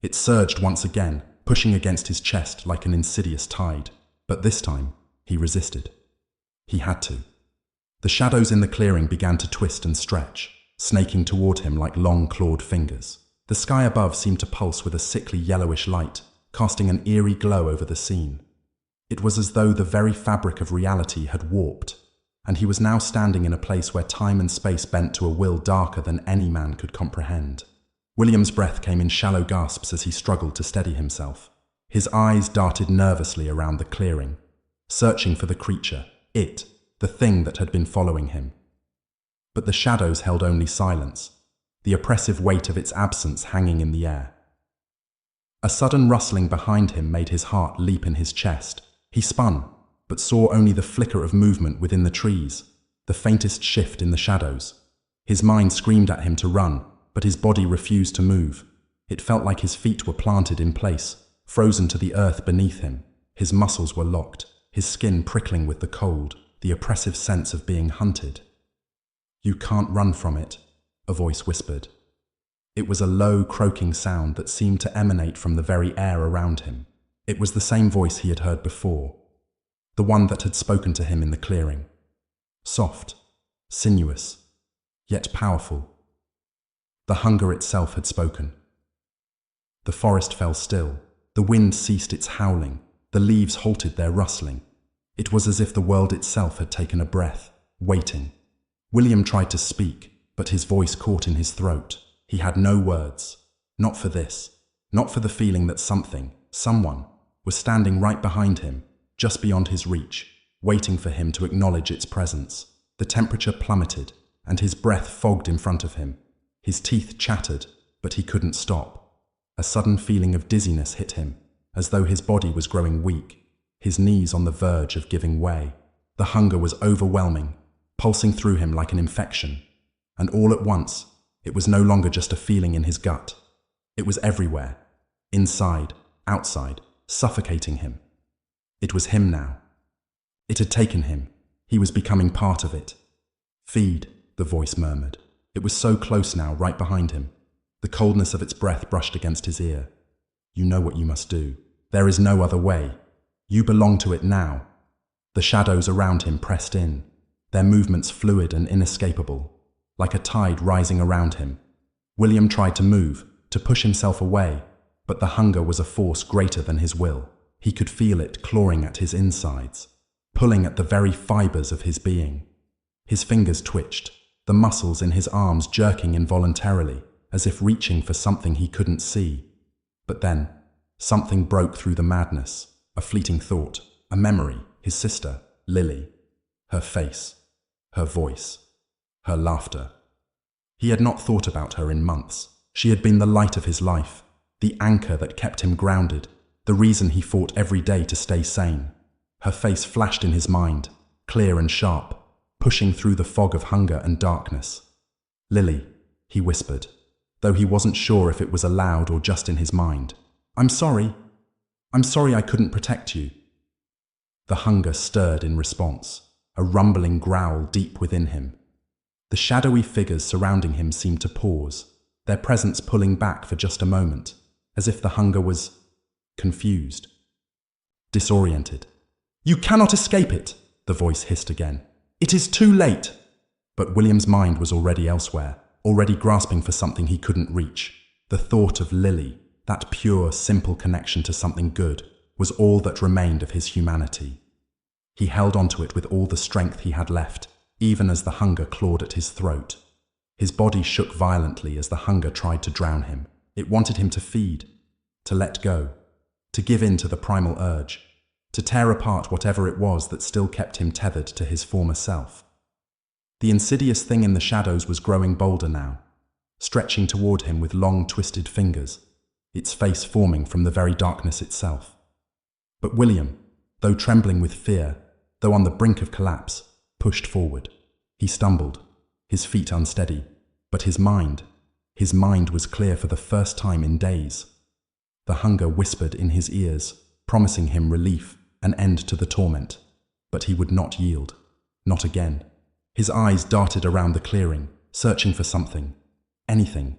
It surged once again, pushing against his chest like an insidious tide. But this time, he resisted. He had to. The shadows in the clearing began to twist and stretch, snaking toward him like long clawed fingers. The sky above seemed to pulse with a sickly yellowish light, casting an eerie glow over the scene. It was as though the very fabric of reality had warped, and he was now standing in a place where time and space bent to a will darker than any man could comprehend. William's breath came in shallow gasps as he struggled to steady himself. His eyes darted nervously around the clearing, searching for the creature, the thing that had been following him. But the shadows held only silence, the oppressive weight of its absence hanging in the air. A sudden rustling behind him made his heart leap in his chest. He spun, but saw only the flicker of movement within the trees, the faintest shift in the shadows. His mind screamed at him to run, but his body refused to move. It felt like his feet were planted in place, frozen to the earth beneath him. His muscles were locked, his skin prickling with the cold, the oppressive sense of being hunted. "You can't run from it," a voice whispered. It was a low, croaking sound that seemed to emanate from the very air around him. It was the same voice he had heard before, the one that had spoken to him in the clearing. Soft, sinuous, yet powerful. The hunger itself had spoken. The forest fell still, The wind ceased its howling, the leaves halted their rustling. It was as if the world itself had taken a breath, waiting. William tried to speak, but his voice caught in his throat. He had no words. Not for this. Not for the feeling that something, someone, was standing right behind him, just beyond his reach, waiting for him to acknowledge its presence. The temperature plummeted, and his breath fogged in front of him. His teeth chattered, but he couldn't stop. A sudden feeling of dizziness hit him, as though his body was growing weak, his knees on the verge of giving way. The hunger was overwhelming, pulsing through him like an infection. And all at once, it was no longer just a feeling in his gut. It was everywhere, inside, outside, suffocating him. It was him now. It had taken him. He was becoming part of it. "Feed," the voice murmured. It was so close now, right behind him. The coldness of its breath brushed against his ear. "You know what you must do. There is no other way. You belong to it now." The shadows around him pressed in, their movements fluid and inescapable, like a tide rising around him. William tried to move, to push himself away, but the hunger was a force greater than his will. He could feel it clawing at his insides, pulling at the very fibers of his being. His fingers twitched, the muscles in his arms jerking involuntarily, as if reaching for something he couldn't see. But then, something broke through the madness, a fleeting thought, a memory, his sister, Lily. Her face, her voice, her laughter. He had not thought about her in months. She had been the light of his life, the anchor that kept him grounded, the reason he fought every day to stay sane. Her face flashed in his mind, clear and sharp, pushing through the fog of hunger and darkness. "Lily," he whispered, though he wasn't sure if it was aloud or just in his mind. "I'm sorry. I'm sorry I couldn't protect you." The hunger stirred in response, a rumbling growl deep within him. The shadowy figures surrounding him seemed to pause, their presence pulling back for just a moment, as if the hunger was confused, disoriented. "You cannot escape it," the voice hissed again. "It is too late." But William's mind was already elsewhere, already grasping for something he couldn't reach. The thought of Lily, that pure, simple connection to something good, was all that remained of his humanity. He held onto it with all the strength he had left, even as the hunger clawed at his throat. His body shook violently as the hunger tried to drown him. It wanted him to feed, to let go, to give in to the primal urge, to tear apart whatever it was that still kept him tethered to his former self. The insidious thing in the shadows was growing bolder now, stretching toward him with long, twisted fingers, its face forming from the very darkness itself. But William, though trembling with fear, though on the brink of collapse, pushed forward. He stumbled, his feet unsteady, but his mind was clear for the first time in days. The hunger whispered in his ears, promising him relief, an end to the torment. But he would not yield. Not again. His eyes darted around the clearing, searching for something, anything,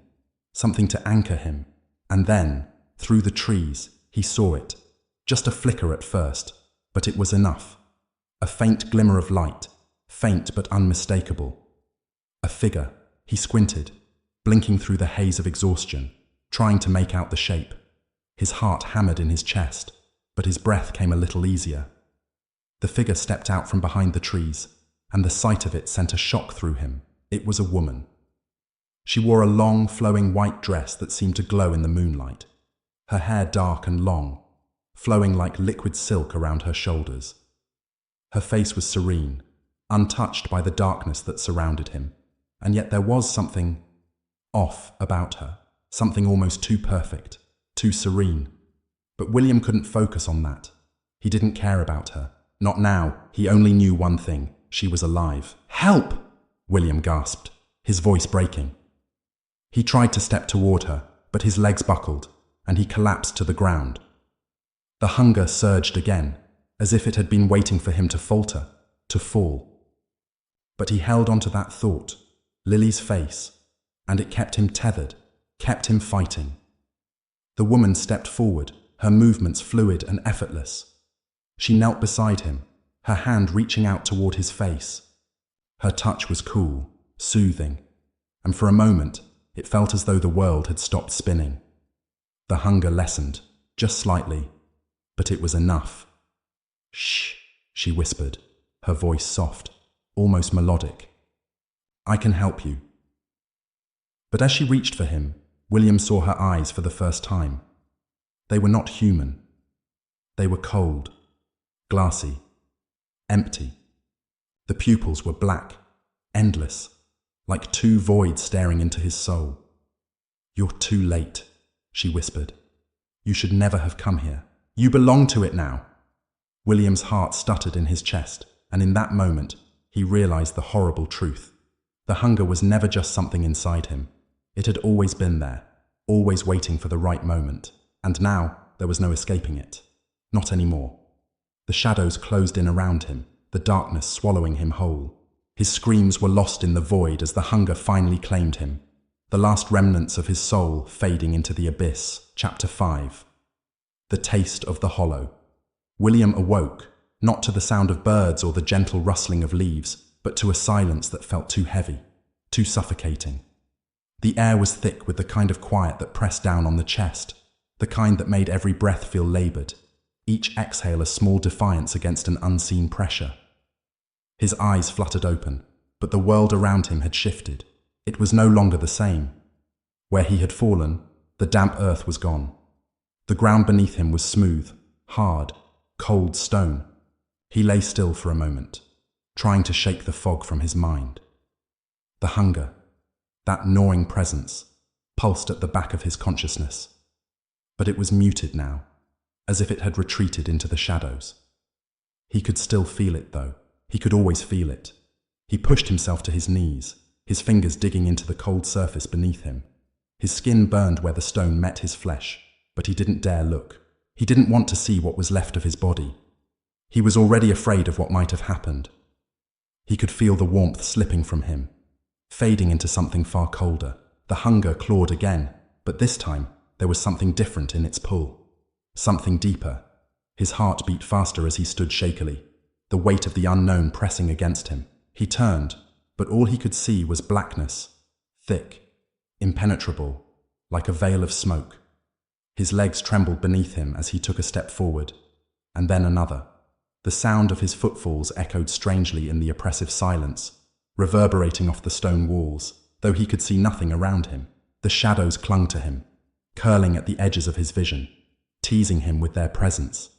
something to anchor him. And then, through the trees, he saw it. Just a flicker at first, but it was enough. A faint glimmer of light, faint but unmistakable. A figure. He squinted, blinking through the haze of exhaustion, trying to make out the shape. His heart hammered in his chest, but his breath came a little easier. The figure stepped out from behind the trees, and the sight of it sent a shock through him. It was a woman. She wore a long, flowing white dress that seemed to glow in the moonlight, her hair dark and long, flowing like liquid silk around her shoulders. Her face was serene, untouched by the darkness that surrounded him, and yet there was something off about her, something almost too perfect, too serene. But William couldn't focus on that. He didn't care about her. Not now. He only knew one thing. She was alive. "Help!" William gasped, his voice breaking. He tried to step toward her, but his legs buckled, and he collapsed to the ground. The hunger surged again, as if it had been waiting for him to falter, to fall. But he held onto that thought, Lily's face, and it kept him tethered, kept him fighting. The woman stepped forward, her movements fluid and effortless. She knelt beside him, her hand reaching out toward his face. Her touch was cool, soothing, and for a moment it felt as though the world had stopped spinning. The hunger lessened, Just slightly, but it was enough. "Shh," she whispered, her voice soft, almost melodic. "I can help you." But as she reached for him, William saw her eyes for the first time. They were not human. They were cold, glassy, empty. The pupils were black, endless, like two voids staring into his soul. "You're too late," she whispered. "You should never have come here. You belong to it now." William's heart stuttered in his chest, and in that moment, he realized the horrible truth. The hunger was never just something inside him. It had always been there, always waiting for the right moment. And now, there was no escaping it. Not anymore. The shadows closed in around him, the darkness swallowing him whole. His screams were lost in the void as the hunger finally claimed him. The last remnants of his soul fading into the abyss. Chapter 5. The taste of the hollow. William awoke, not to the sound of birds or the gentle rustling of leaves, but to a silence that felt too heavy, too suffocating. The air was thick with the kind of quiet that pressed down on the chest, the kind that made every breath feel labored, each exhale a small defiance against an unseen pressure. His eyes fluttered open, but the world around him had shifted. It was no longer the same. Where he had fallen, the damp earth was gone. The ground beneath him was smooth, hard, cold stone. He lay still for a moment, trying to shake the fog from his mind. The hunger, that gnawing presence, pulsed at the back of his consciousness. But it was muted now, as if it had retreated into the shadows. He could still feel it, though. He could always feel it. He pushed himself to his knees, his fingers digging into the cold surface beneath him. His skin burned where the stone met his flesh, but he didn't dare look. He didn't want to see what was left of his body. He was already afraid of what might have happened. He could feel the warmth slipping from him, fading into something far colder. The hunger clawed again, but this time there was something different in its pull. Something deeper. His heart beat faster as he stood shakily, the weight of the unknown pressing against him. He turned, but all he could see was blackness, thick, impenetrable, like a veil of smoke. His legs trembled beneath him as he took a step forward, and then another. The sound of his footfalls echoed strangely in the oppressive silence, reverberating off the stone walls, though he could see nothing around him. The shadows clung to him, curling at the edges of his vision, teasing him with their presence.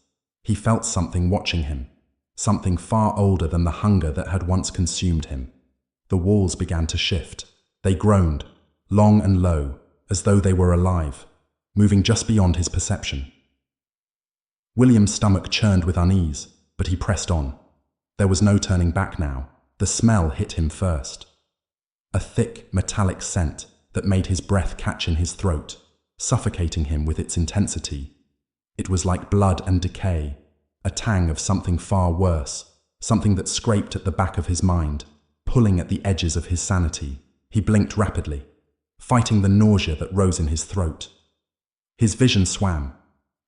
He felt something watching him, something far older than the hunger that had once consumed him. The walls began to shift. They groaned, long and low, as though they were alive, moving just beyond his perception. William's stomach churned with unease, but he pressed on. There was no turning back now. The smell hit him first. A thick, metallic scent that made his breath catch in his throat, suffocating him with its intensity. It was like blood and decay, a tang of something far worse, something that scraped at the back of his mind, pulling at the edges of his sanity. He blinked rapidly, fighting the nausea that rose in his throat. His vision swam,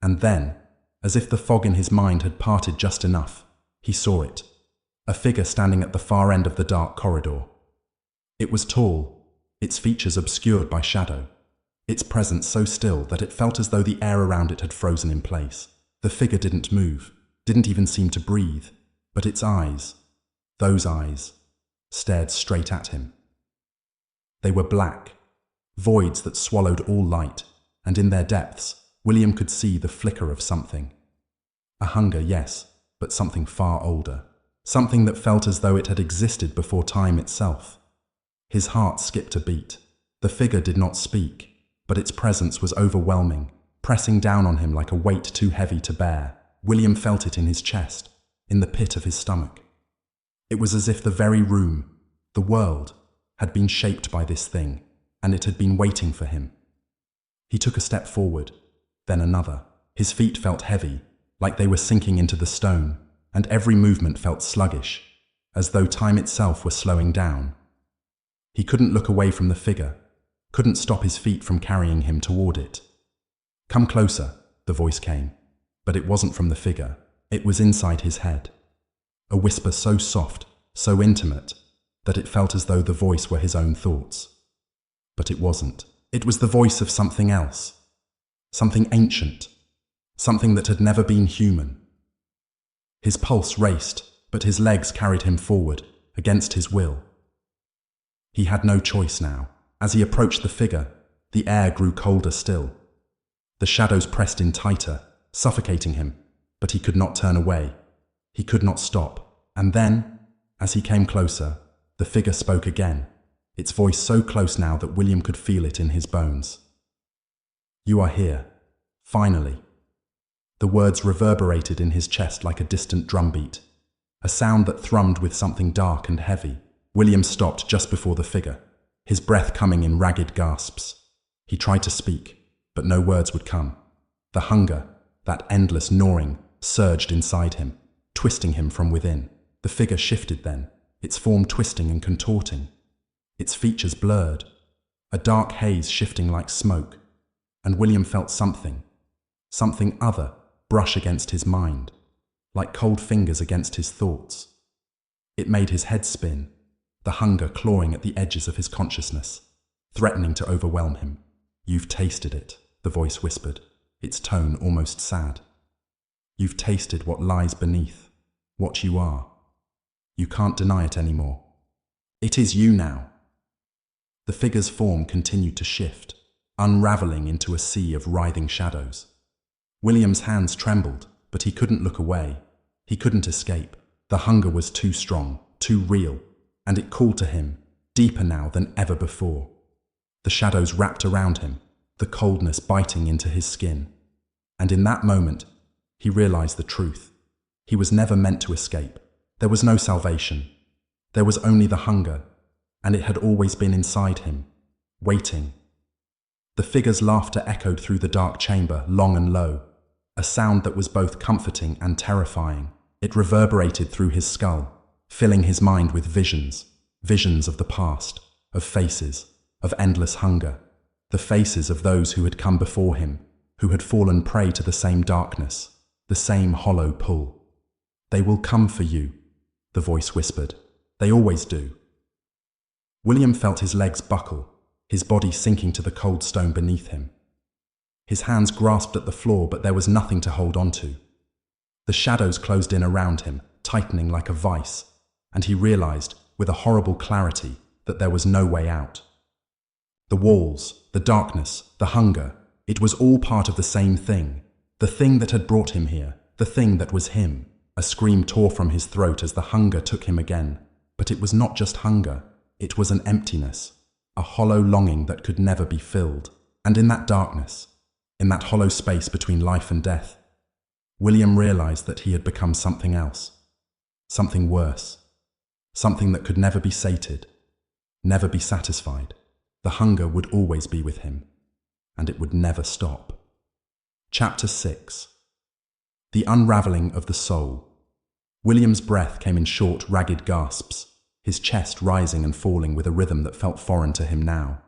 and then, as if the fog in his mind had parted just enough, he saw it. A figure standing at the far end of the dark corridor. It was tall, its features obscured by shadow, its presence so still that it felt as though the air around it had frozen in place. The figure didn't move, didn't even seem to breathe, but its eyes, those eyes, stared straight at him. They were black, voids that swallowed all light, and in their depths, William could see the flicker of something. A hunger, yes, but something far older. Something that felt as though it had existed before time itself. His heart skipped a beat. The figure did not speak, but its presence was overwhelming, pressing down on him like a weight too heavy to bear. William felt it in his chest, in the pit of his stomach. It was as if the very room, the world, had been shaped by this thing, and it had been waiting for him. He took a step forward, then another. His feet felt heavy, like they were sinking into the stone, and every movement felt sluggish, as though time itself were slowing down. He couldn't look away from the figure, couldn't stop his feet from carrying him toward it. "Come closer," the voice came, but it wasn't from the figure. It was inside his head. A whisper so soft, so intimate, that it felt as though the voice were his own thoughts. But it wasn't. It was the voice of something else. Something ancient. something that had never been human. His pulse raced, but his legs carried him forward, against his will. He had no choice now. As he approached the figure, the air grew colder still. The shadows pressed in tighter, suffocating him, but he could not turn away. He could not stop. And then, as he came closer, the figure spoke again, its voice so close now that William could feel it in his bones. "You are here, finally." The words reverberated in his chest like a distant drumbeat, a sound that thrummed with something dark and heavy. William stopped just before the figure, his breath coming in ragged gasps. He tried to speak, but no words would come. The hunger, that endless gnawing, surged inside him, twisting him from within. The figure shifted then, its form twisting and contorting, its features blurred, a dark haze shifting like smoke, and William felt something other, brush against his mind, like cold fingers against his thoughts. It made his head spin, the hunger clawing at the edges of his consciousness, threatening to overwhelm him. "You've tasted it," the voice whispered, its tone almost sad. "You've tasted what lies beneath, what you are. You can't deny it anymore. It is you now." The figure's form continued to shift, unraveling into a sea of writhing shadows. William's hands trembled, but he couldn't look away. He couldn't escape. The hunger was too strong, too real, and it called to him, deeper now than ever before. The shadows wrapped around him, the coldness biting into his skin. And in that moment, he realized the truth. He was never meant to escape. There was no salvation. There was only the hunger, and it had always been inside him, waiting. The figure's laughter echoed through the dark chamber, long and low, a sound that was both comforting and terrifying. It reverberated through his skull, filling his mind with visions of the past, of faces, of endless hunger, the faces of those who had come before him, who had fallen prey to the same darkness, the same hollow pull. "They will come for you," the voice whispered. "They always do." William felt his legs buckle, his body sinking to the cold stone beneath him. His hands grasped at the floor, but there was nothing to hold on to. The shadows closed in around him, tightening like a vice, and he realized, with a horrible clarity, that there was no way out. The walls, the darkness, the hunger, it was all part of the same thing, the thing that had brought him here, the thing that was him. A scream tore from his throat as the hunger took him again. But it was not just hunger, it was an emptiness, a hollow longing that could never be filled. And in that darkness, in that hollow space between life and death, William realized that he had become something else, something worse, something that could never be sated, never be satisfied. The hunger would always be with him, and it would never stop. Chapter 6. The Unraveling of the Soul. William's breath came in short, ragged gasps, his chest rising and falling with a rhythm that felt foreign to him now,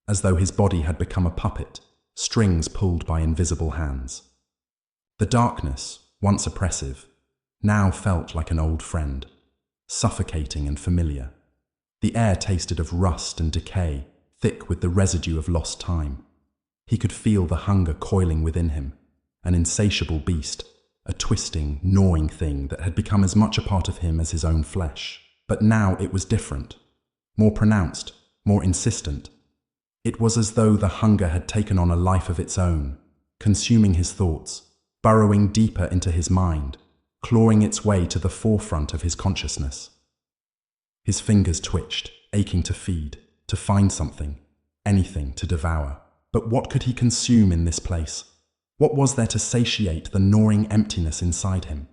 as though his body had become a puppet, strings pulled by invisible hands. The darkness, once oppressive, now felt like an old friend, suffocating and familiar. The air tasted of rust and decay, thick with the residue of lost time. He could feel the hunger coiling within him, an insatiable beast, a twisting, gnawing thing that had become as much a part of him as his own flesh. But now it was different, more pronounced, more insistent. It was as though the hunger had taken on a life of its own, consuming his thoughts, burrowing deeper into his mind, clawing its way to the forefront of his consciousness. His fingers twitched, aching to feed, to find something, anything to devour. But what could he consume in this place? What was there to satiate the gnawing emptiness inside him?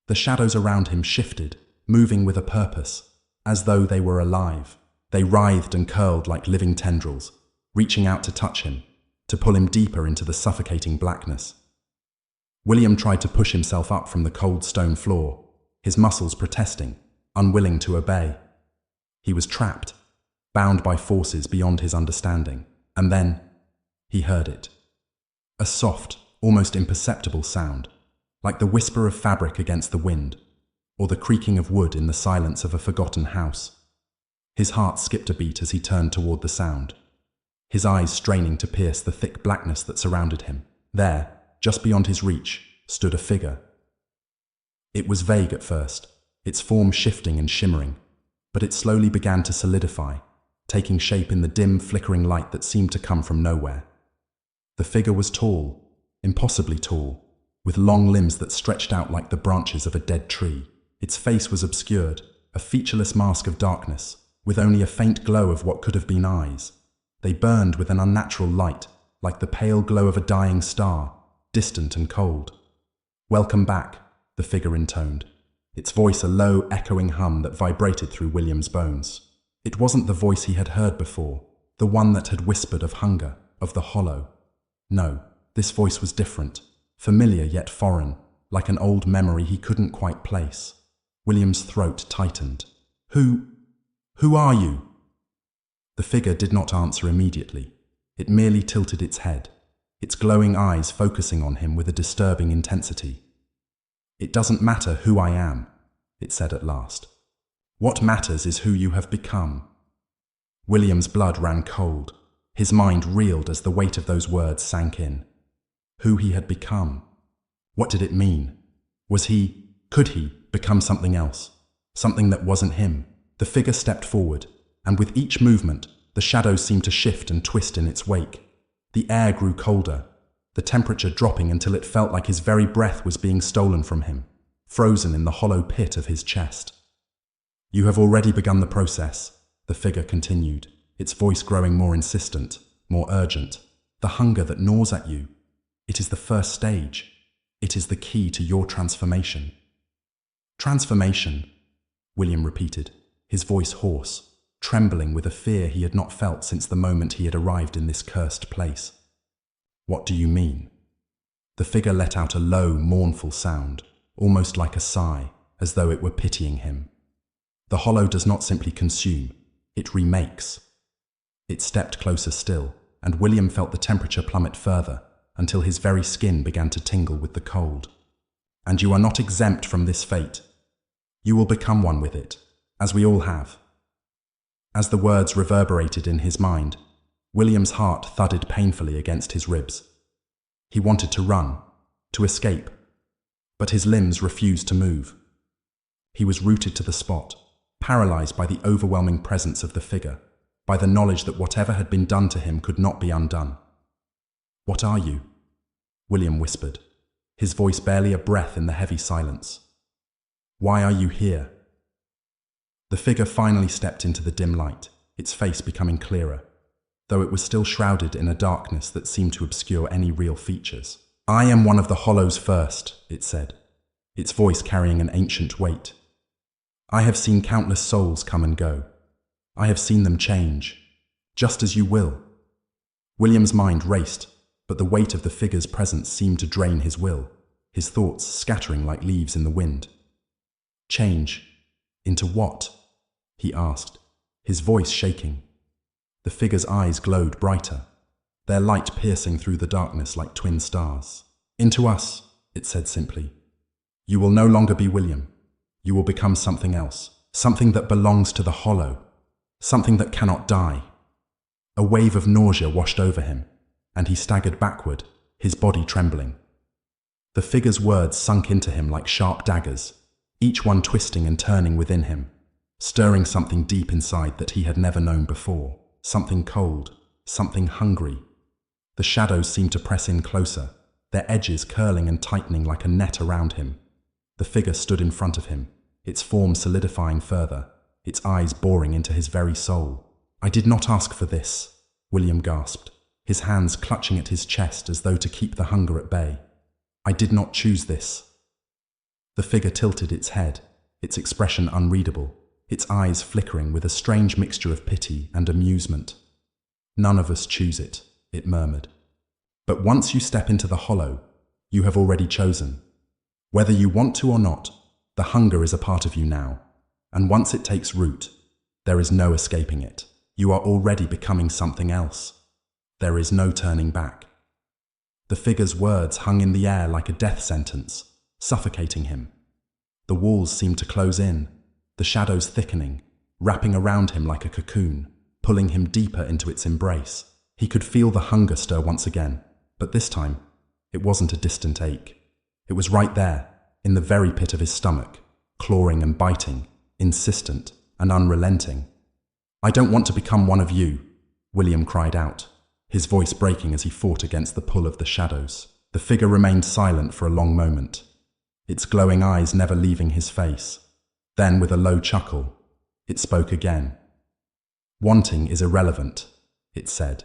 The shadows around him shifted, moving with a purpose, as though they were alive. They writhed and curled like living tendrils, reaching out to touch him, to pull him deeper into the suffocating blackness. William tried to push himself up from the cold stone floor, his muscles protesting, unwilling to obey. He was trapped, bound by forces beyond his understanding. And then he heard it. A soft, almost imperceptible sound, like the whisper of fabric against the wind, or the creaking of wood in the silence of a forgotten house. His heart skipped a beat as he turned toward the sound, his eyes straining to pierce the thick blackness that surrounded him. There, Just beyond his reach stood a figure. It was vague at first, its form shifting and shimmering, but it slowly began to solidify, taking shape in the dim, flickering light that seemed to come from nowhere. The figure was tall, impossibly tall, with long limbs that stretched out like the branches of a dead tree. Its face was obscured, a featureless mask of darkness, with only a faint glow of what could have been eyes. They burned with an unnatural light, like the pale glow of a dying star, distant and cold. "Welcome back," the figure intoned, its voice a low, echoing hum that vibrated through William's bones. It wasn't the voice he had heard before, the one that had whispered of hunger, of the hollow. No, this voice was different, familiar yet foreign, like an old memory he couldn't quite place. William's throat tightened. Who are you?" The figure did not answer immediately. It merely tilted its head, its glowing eyes focusing on him with a disturbing intensity. "It doesn't matter who I am," it said at last. "What matters is who you have become." William's blood ran cold. His mind reeled as the weight of those words sank in. Who he had become. What did it mean? Could he become something else? Something that wasn't him? The figure stepped forward, and with each movement, the shadows seemed to shift and twist in its wake. The air grew colder, the temperature dropping until it felt like his very breath was being stolen from him, frozen in the hollow pit of his chest. "You have already begun the process," the figure continued, its voice growing more insistent, more urgent. "The hunger that gnaws at you. It is the first stage. It is the key to your transformation." "Transformation," William repeated, his voice hoarse, trembling with a fear he had not felt since the moment he had arrived in this cursed place. "What do you mean?" The figure let out a low, mournful sound, almost like a sigh, as though it were pitying him. "The hollow does not simply consume, it remakes." It stepped closer still, and William felt the temperature plummet further, until his very skin began to tingle with the cold. "And you are not exempt from this fate. You will become one with it, as we all have." As the words reverberated in his mind, William's heart thudded painfully against his ribs. He wanted to run, to escape, but his limbs refused to move. He was rooted to the spot, paralyzed by the overwhelming presence of the figure, by the knowledge that whatever had been done to him could not be undone. "What are you?" William whispered, his voice barely a breath in the heavy silence. "Why are you here?" The figure finally stepped into the dim light, its face becoming clearer, though it was still shrouded in a darkness that seemed to obscure any real features. "I am one of the Hollows first," it said, its voice carrying an ancient weight. "I have seen countless souls come and go. I have seen them change, just as you will." William's mind raced, but the weight of the figure's presence seemed to drain his will, his thoughts scattering like leaves in the wind. "Change? Into what?" he asked, his voice shaking. The figure's eyes glowed brighter, their light piercing through the darkness like twin stars. "Into us," it said simply. "You will no longer be William. You will become something else, something that belongs to the hollow, something that cannot die." A wave of nausea washed over him, and he staggered backward, his body trembling. The figure's words sunk into him like sharp daggers, each one twisting and turning within him, stirring something deep inside that he had never known before, something cold, something hungry. The shadows seemed to press in closer, their edges curling and tightening like a net around him. The figure stood in front of him, its form solidifying further, its eyes boring into his very soul. "I did not ask for this," William gasped, his hands clutching at his chest as though to keep the hunger at bay. "I did not choose this." The figure tilted its head, its expression unreadable, its eyes flickering with a strange mixture of pity and amusement. "None of us choose it," it murmured. "But once you step into the hollow, you have already chosen. Whether you want to or not, the hunger is a part of you now, and once it takes root, there is no escaping it. You are already becoming something else. There is no turning back." The figure's words hung in the air like a death sentence, suffocating him. The walls seemed to close in, the shadows thickening, wrapping around him like a cocoon, pulling him deeper into its embrace. He could feel the hunger stir once again, but this time, It wasn't a distant ache. It was right there, in the very pit of his stomach, clawing and biting, insistent and unrelenting. "I don't want to become one of you," William cried out, his voice breaking as he fought against the pull of the shadows. The figure remained silent for a long moment, its glowing eyes never leaving his face. Then, with a low chuckle, it spoke again. "Wanting is irrelevant," it said,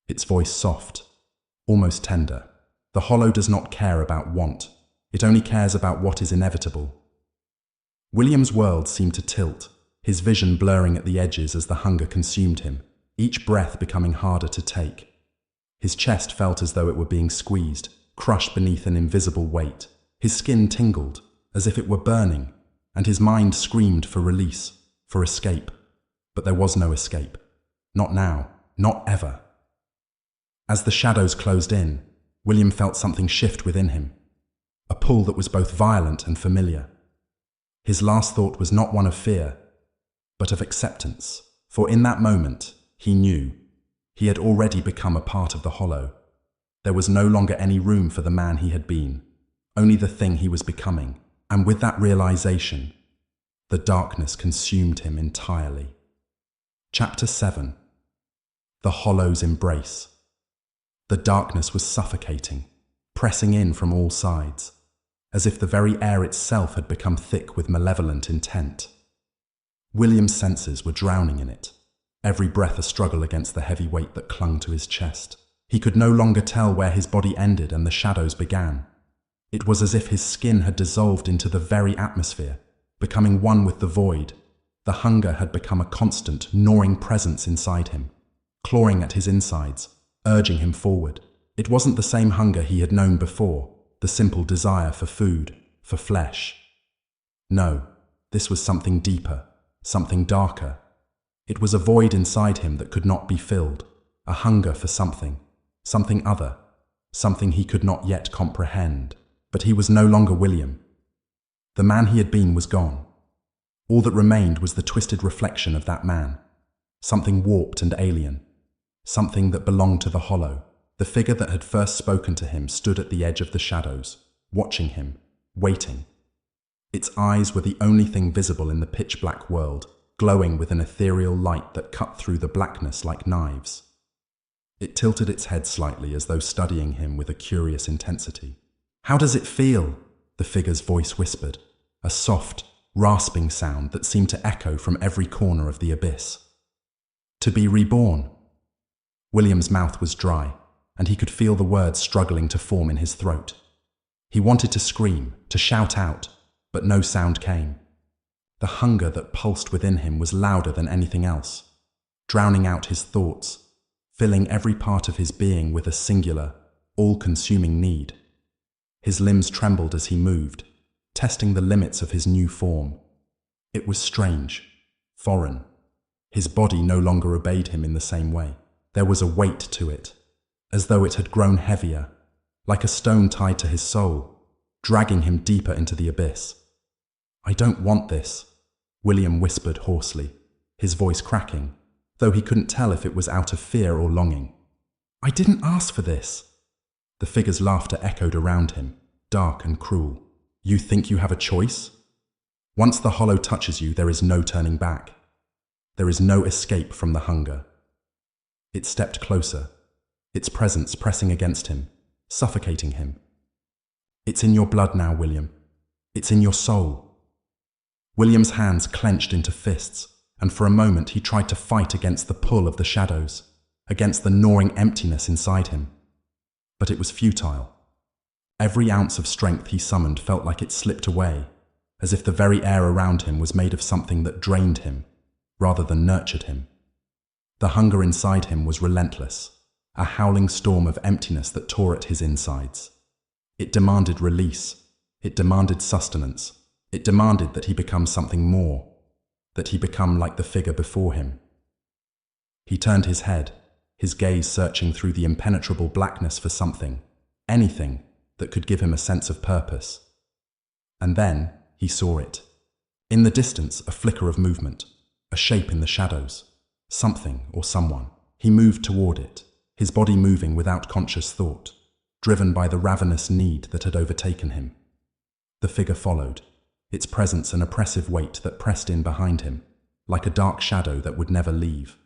its voice soft, almost tender. "The hollow does not care about want. It only cares about what is inevitable." William's world seemed to tilt, his vision blurring at the edges as the hunger consumed him, each breath becoming harder to take. His chest felt as though it were being squeezed, crushed beneath an invisible weight. His skin tingled, as if it were burning, and his mind screamed for release, for escape. But there was no escape. Not now, not ever. As the shadows closed in, William felt something shift within him, a pull that was both violent and familiar. His last thought was not one of fear, but of acceptance, for in that moment, he knew he had already become a part of the hollow. There was no longer any room for the man he had been, only the thing he was becoming, and with that realization, the darkness consumed him entirely. Chapter 7. The Hollow's Embrace. The darkness was suffocating, pressing in from all sides, as if the very air itself had become thick with malevolent intent. William's senses were drowning in it, every breath a struggle against the heavy weight that clung to his chest. He could no longer tell where his body ended and the shadows began. It was as if his skin had dissolved into the very atmosphere, becoming one with the void. The hunger had become a constant, gnawing presence inside him, clawing at his insides, urging him forward. It wasn't the same hunger he had known before, the simple desire for food, for flesh. No, this was something deeper, something darker. It was a void inside him that could not be filled, a hunger for something other, something he could not yet comprehend. But he was no longer William. The man he had been was gone. All that remained was the twisted reflection of that man, something warped and alien, something that belonged to the hollow. The figure that had first spoken to him stood at the edge of the shadows, watching him, waiting. Its eyes were the only thing visible in the pitch-black world, glowing with an ethereal light that cut through the blackness like knives. It tilted its head slightly as though studying him with a curious intensity. "How does it feel?" the figure's voice whispered, a soft, rasping sound that seemed to echo from every corner of the abyss. "To be reborn." William's mouth was dry, and he could feel the words struggling to form in his throat. He wanted to scream, to shout out, but no sound came. The hunger that pulsed within him was louder than anything else, drowning out his thoughts, filling every part of his being with a singular, all-consuming need. His limbs trembled as he moved, testing the limits of his new form. It was strange, foreign. His body no longer obeyed him in the same way. There was a weight to it, as though it had grown heavier, like a stone tied to his soul, dragging him deeper into the abyss. "I don't want this," William whispered hoarsely, his voice cracking, though he couldn't tell if it was out of fear or longing. "I didn't ask for this." The figure's laughter echoed around him, dark and cruel. "You think you have a choice? Once the hollow touches you, there is no turning back. There is no escape from the hunger." It stepped closer, its presence pressing against him, suffocating him. "It's in your blood now, William. It's in your soul." William's hands clenched into fists, and for a moment he tried to fight against the pull of the shadows, against the gnawing emptiness inside him. But it was futile. Every ounce of strength he summoned felt like it slipped away, as if the very air around him was made of something that drained him, rather than nurtured him. The hunger inside him was relentless, a howling storm of emptiness that tore at his insides. It demanded release, it demanded sustenance, it demanded that he become something more, that he become like the figure before him. He turned his head, his gaze searching through the impenetrable blackness for something, anything that could give him a sense of purpose. And then he saw it. In the distance, a flicker of movement, a shape in the shadows, something or someone. He moved toward it, his body moving without conscious thought. driven by the ravenous need that had overtaken him. The figure followed, its presence an oppressive weight that pressed in behind him, like a dark shadow that would never leave.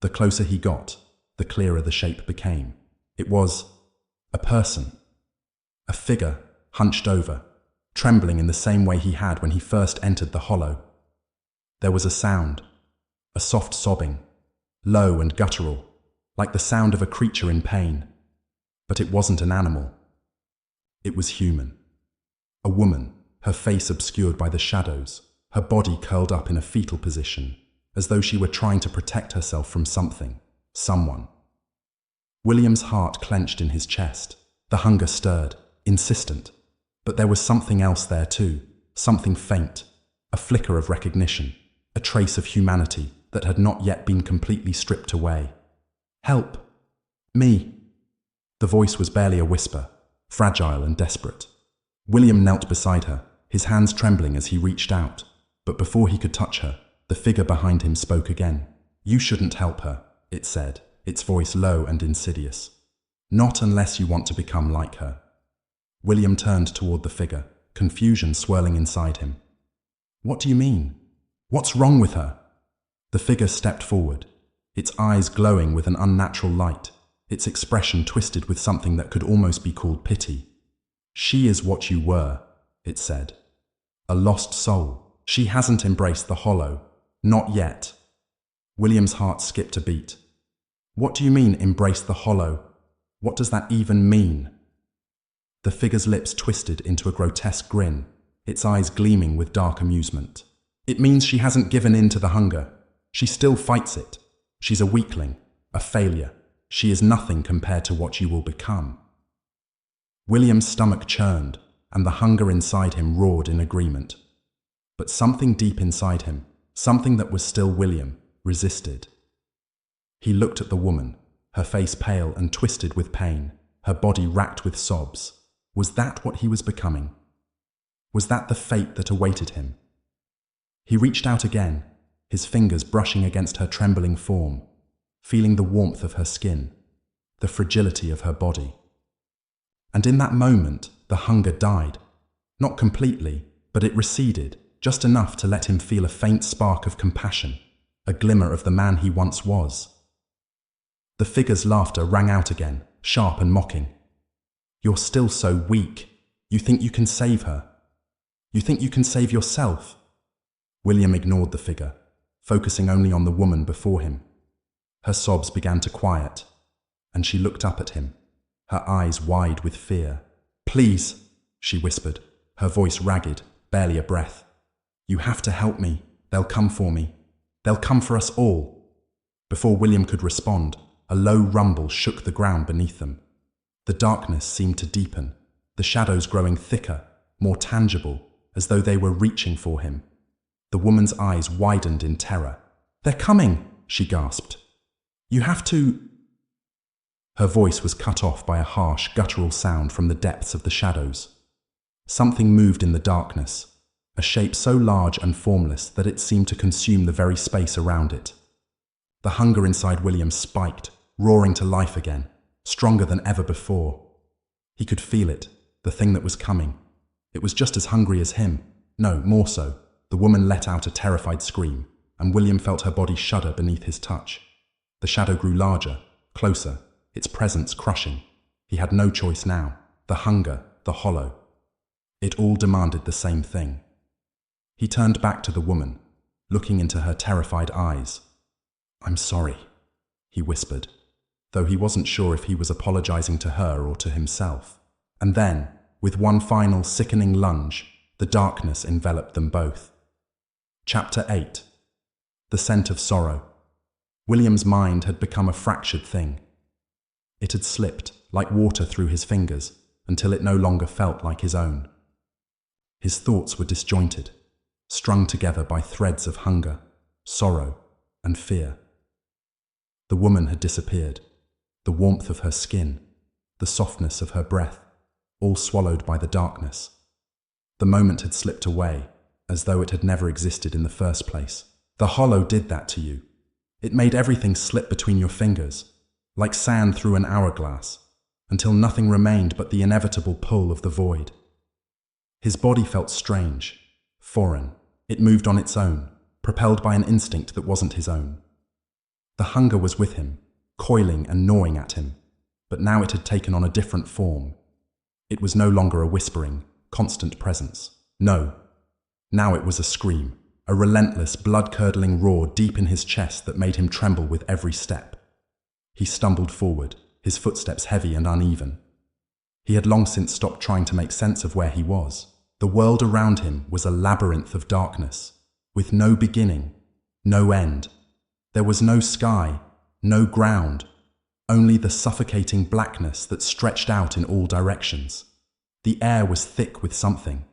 The closer he got, the clearer the shape became. It was a person, a figure hunched over, trembling in the same way he had when he first entered the hollow. There was a sound, a soft sobbing, low and guttural, like the sound of a creature in pain. But it wasn't an animal. It was human. A woman, her face obscured by the shadows, her body curled up in a fetal position, as though she were trying to protect herself from something, someone. William's heart clenched in his chest. The hunger stirred, insistent. But there was something else there too, something faint, a flicker of recognition, a trace of humanity that had not yet been completely stripped away. "Help! Me!" The voice was barely a whisper, fragile and desperate. William knelt beside her, his hands trembling as he reached out. But before he could touch her, the figure behind him spoke again. "You shouldn't help her," it said, its voice low and insidious. "Not unless you want to become like her." William turned toward the figure, confusion swirling inside him. "What do you mean? What's wrong with her?" The figure stepped forward, its eyes glowing with an unnatural light, its expression twisted with something that could almost be called pity. "She is what you were," it said. "A lost soul. She hasn't embraced the hollow. Not yet." William's heart skipped a beat. "What do you mean, embrace the hollow? What does that even mean?" The figure's lips twisted into a grotesque grin, its eyes gleaming with dark amusement. "It means she hasn't given in to the hunger. She still fights it. She's a weakling, a failure. She is nothing compared to what you will become." William's stomach churned, and the hunger inside him roared in agreement. But something deep inside him, something that was still William, resisted. He looked at the woman, her face pale and twisted with pain, her body racked with sobs. Was that what he was becoming? Was that the fate that awaited him? He reached out again, his fingers brushing against her trembling form, feeling the warmth of her skin, the fragility of her body. And in that moment, the hunger died. Not completely, but it receded, just enough to let him feel a faint spark of compassion, a glimmer of the man he once was. The figure's laughter rang out again, sharp and mocking. "You're still so weak. You think you can save her? You think you can save yourself?" William ignored the figure, focusing only on the woman before him. Her sobs began to quiet, and she looked up at him, her eyes wide with fear. "Please," she whispered, her voice ragged, barely a breath. "You have to help me. They'll come for me. They'll come for us all." Before William could respond, a low rumble shook the ground beneath them. The darkness seemed to deepen, the shadows growing thicker, more tangible, as though they were reaching for him. The woman's eyes widened in terror. "They're coming," she gasped. "You have to—" Her voice was cut off by a harsh, guttural sound from the depths of the shadows. Something moved in the darkness, a shape so large and formless that it seemed to consume the very space around it. The hunger inside William spiked, roaring to life again, stronger than ever before. He could feel it, the thing that was coming. It was just as hungry as him. No, more so. The woman let out a terrified scream, and William felt her body shudder beneath his touch. The shadow grew larger, closer, its presence crushing. He had no choice now. The hunger, the hollow. It all demanded the same thing. He turned back to the woman, looking into her terrified eyes. "I'm sorry," he whispered, though he wasn't sure if he was apologizing to her or to himself. And then, with one final sickening lunge, the darkness enveloped them both. Chapter 8. The Scent of Sorrow. William's mind had become a fractured thing. It had slipped, like water through his fingers, until it no longer felt like his own. His thoughts were disjointed, strung together by threads of hunger, sorrow, and fear. The woman had disappeared, the warmth of her skin, the softness of her breath, all swallowed by the darkness. The moment had slipped away, as though it had never existed in the first place. The hollow did that to you. It made everything slip between your fingers, like sand through an hourglass, until nothing remained but the inevitable pull of the void. His body felt strange, foreign. It moved on its own, propelled by an instinct that wasn't his own. The hunger was with him, coiling and gnawing at him, but now it had taken on a different form. It was no longer a whispering, constant presence. No. Now it was a scream, a relentless, blood-curdling roar deep in his chest that made him tremble with every step. He stumbled forward, his footsteps heavy and uneven. He had long since stopped trying to make sense of where he was. The world around him was a labyrinth of darkness, with no beginning, no end. There was no sky, no ground, only the suffocating blackness that stretched out in all directions. The air was thick with something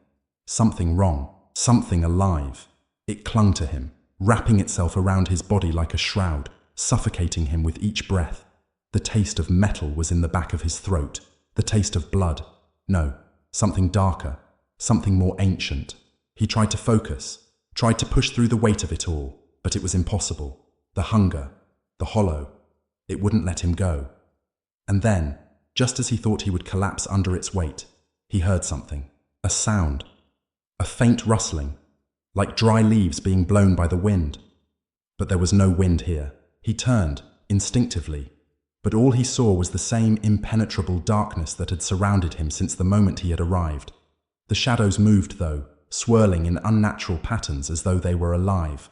wrong, something alive. It clung to him, wrapping itself around his body like a shroud, suffocating him with each breath. The taste of metal was in the back of his throat, the taste of blood. No, something darker, something more ancient. He tried to focus, tried to push through the weight of it all, but it was impossible. The hunger, the hollow, it wouldn't let him go. And then, just as he thought he would collapse under its weight, he heard something, a sound, a faint rustling, like dry leaves being blown by the wind. But there was no wind here. He turned, instinctively, but all he saw was the same impenetrable darkness that had surrounded him since the moment he had arrived. The shadows moved, though, swirling in unnatural patterns as though they were alive.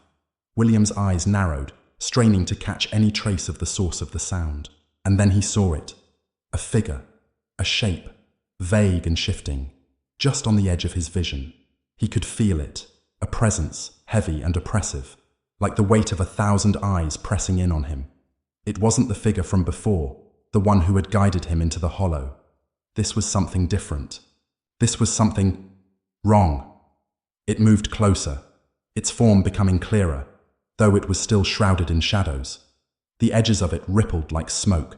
William's eyes narrowed, straining to catch any trace of the source of the sound. And then he saw it. A figure, a shape, vague and shifting, just on the edge of his vision. He could feel it, a presence, heavy and oppressive, like the weight of 1,000 eyes pressing in on him. It wasn't the figure from before, the one who had guided him into the hollow. This was something different. This was something wrong. It moved closer, its form becoming clearer, though it was still shrouded in shadows. The edges of it rippled like smoke,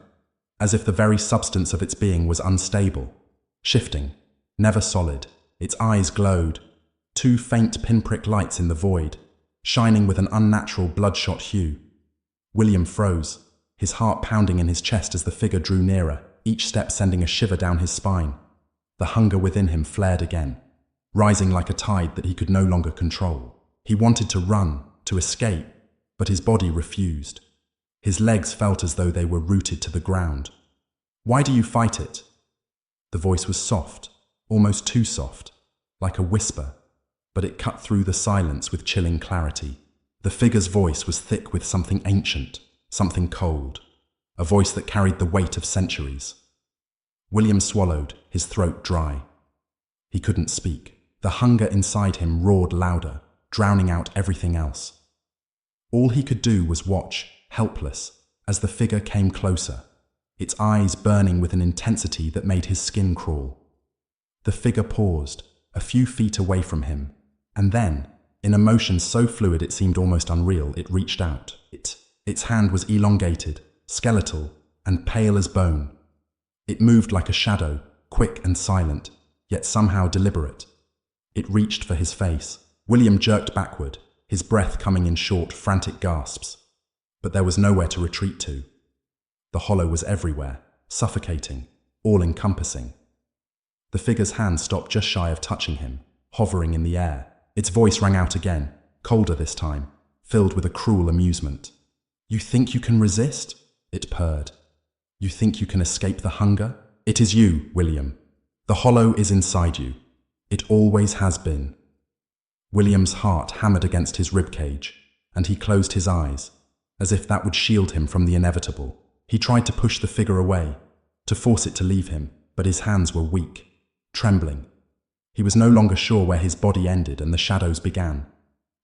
as if the very substance of its being was unstable, shifting, never solid. Its eyes glowed, two faint pinprick lights in the void, shining with an unnatural bloodshot hue. William froze, his heart pounding in his chest as the figure drew nearer, each step sending a shiver down his spine. The hunger within him flared again, rising like a tide that he could no longer control. He wanted to run, to escape, but his body refused. His legs felt as though they were rooted to the ground. "Why do you fight it?" The voice was soft, almost too soft, like a whisper, but it cut through the silence with chilling clarity. The figure's voice was thick with something ancient, something cold, a voice that carried the weight of centuries. William swallowed, his throat dry. He couldn't speak. The hunger inside him roared louder, drowning out everything else. All he could do was watch, helpless, as the figure came closer, its eyes burning with an intensity that made his skin crawl. The figure paused, a few feet away from him, and then, in a motion so fluid it seemed almost unreal, it reached out. Its hand was elongated, skeletal, and pale as bone. It moved like a shadow, quick and silent, yet somehow deliberate. It reached for his face. William jerked backward, his breath coming in short, frantic gasps. But there was nowhere to retreat to. The hollow was everywhere, suffocating, all-encompassing. The figure's hand stopped just shy of touching him, hovering in the air. Its voice rang out again, colder this time, filled with a cruel amusement. "You think you can resist?" it purred. "You think you can escape the hunger? It is you, William. The hollow is inside you. It always has been." William's heart hammered against his ribcage, and he closed his eyes, as if that would shield him from the inevitable. He tried to push the figure away, to force it to leave him, but his hands were weak, trembling. He was no longer sure where his body ended and the shadows began.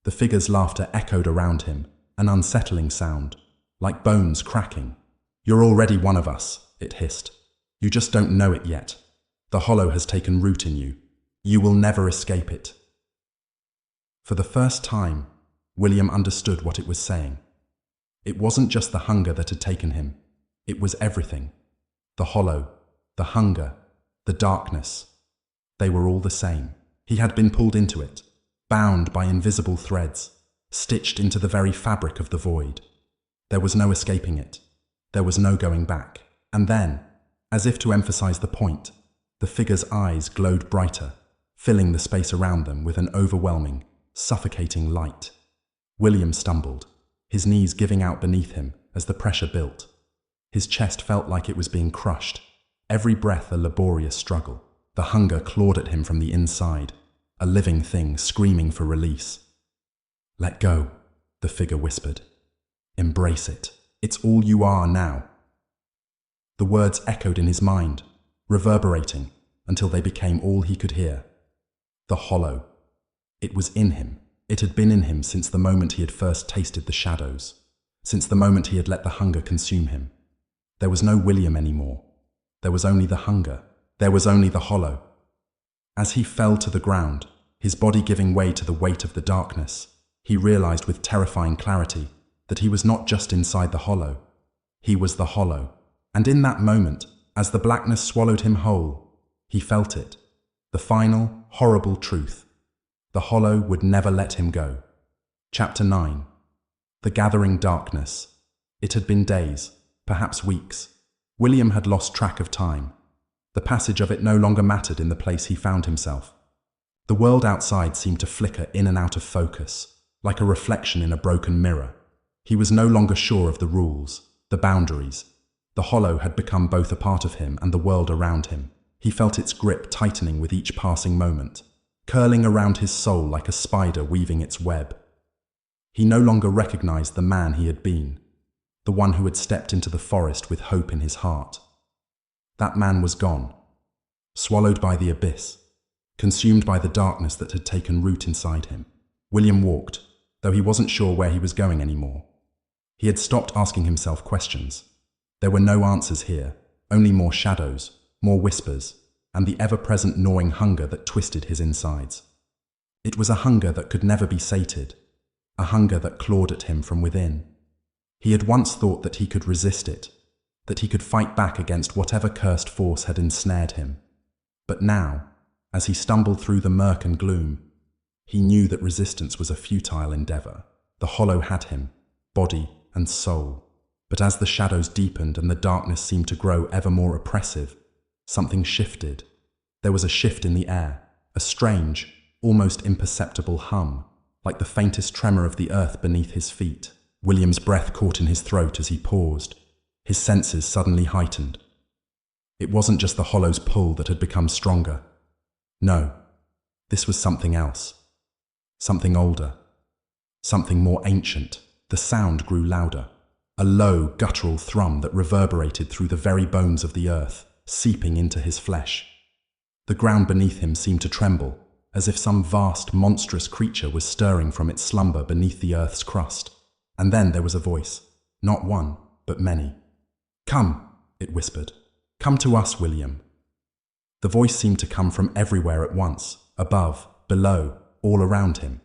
The figure's laughter echoed around him, an unsettling sound, like bones cracking. "You're already one of us," it hissed. "You just don't know it yet. The hollow has taken root in you. You will never escape it." For the first time, William understood what it was saying. It wasn't just the hunger that had taken him. It was everything. The hollow, the hunger, the darkness. They were all the same. He had been pulled into it, bound by invisible threads, stitched into the very fabric of the void. There was no escaping it. There was no going back. And then, As if to emphasize the point, the figure's eyes glowed brighter, filling the space around them with an overwhelming, suffocating light. William stumbled, his knees giving out beneath him as the pressure built. His chest felt like it was being crushed, every breath a laborious struggle. The hunger clawed at him from the inside, a living thing screaming for release. "Let go," the figure whispered. "Embrace it. It's all you are now." The words echoed in his mind, reverberating until they became all he could hear. The hollow. It was in him. It had been in him since the moment he had first tasted the shadows, since the moment he had let the hunger consume him. There was no William anymore. There was only the hunger. There was only the hollow. As he fell to the ground, his body giving way to the weight of the darkness, he realized with terrifying clarity that he was not just inside the hollow. He was the hollow. And in that moment, as the blackness swallowed him whole, he felt it. The final, horrible truth. The hollow would never let him go. Chapter 9. The gathering darkness. It had been days, perhaps weeks. William had lost track of time. The passage of it no longer mattered in the place he found himself. The world outside seemed to flicker in and out of focus, like a reflection in a broken mirror. He was no longer sure of the rules, the boundaries. The hollow had become both a part of him and the world around him. He felt its grip tightening with each passing moment, curling around his soul like a spider weaving its web. He no longer recognized the man he had been, the one who had stepped into the forest with hope in his heart. That man was gone, swallowed by the abyss, consumed by the darkness that had taken root inside him. William walked, though he wasn't sure where he was going anymore. He had stopped asking himself questions. There were no answers here, only more shadows, more whispers, and the ever-present gnawing hunger that twisted his insides. It was a hunger that could never be sated, a hunger that clawed at him from within. He had once thought that he could resist it, that he could fight back against whatever cursed force had ensnared him. But now, as he stumbled through the murk and gloom, he knew that resistance was a futile endeavor. The hollow had him, body and soul. But as the shadows deepened and the darkness seemed to grow ever more oppressive, something shifted. There was a shift in the air, a strange, almost imperceptible hum, like the faintest tremor of the earth beneath his feet. William's breath caught in his throat as he paused, his senses suddenly heightened. It wasn't just the hollow's pull that had become stronger. No, this was something else. Something older. Something more ancient. The sound grew louder. A low, guttural thrum that reverberated through the very bones of the earth, seeping into his flesh. The ground beneath him seemed to tremble, as if some vast, monstrous creature was stirring from its slumber beneath the earth's crust. And then there was a voice, not one, but many. "Come," it whispered. "Come to us, William." The voice seemed to come from everywhere at once, above, below, all around him.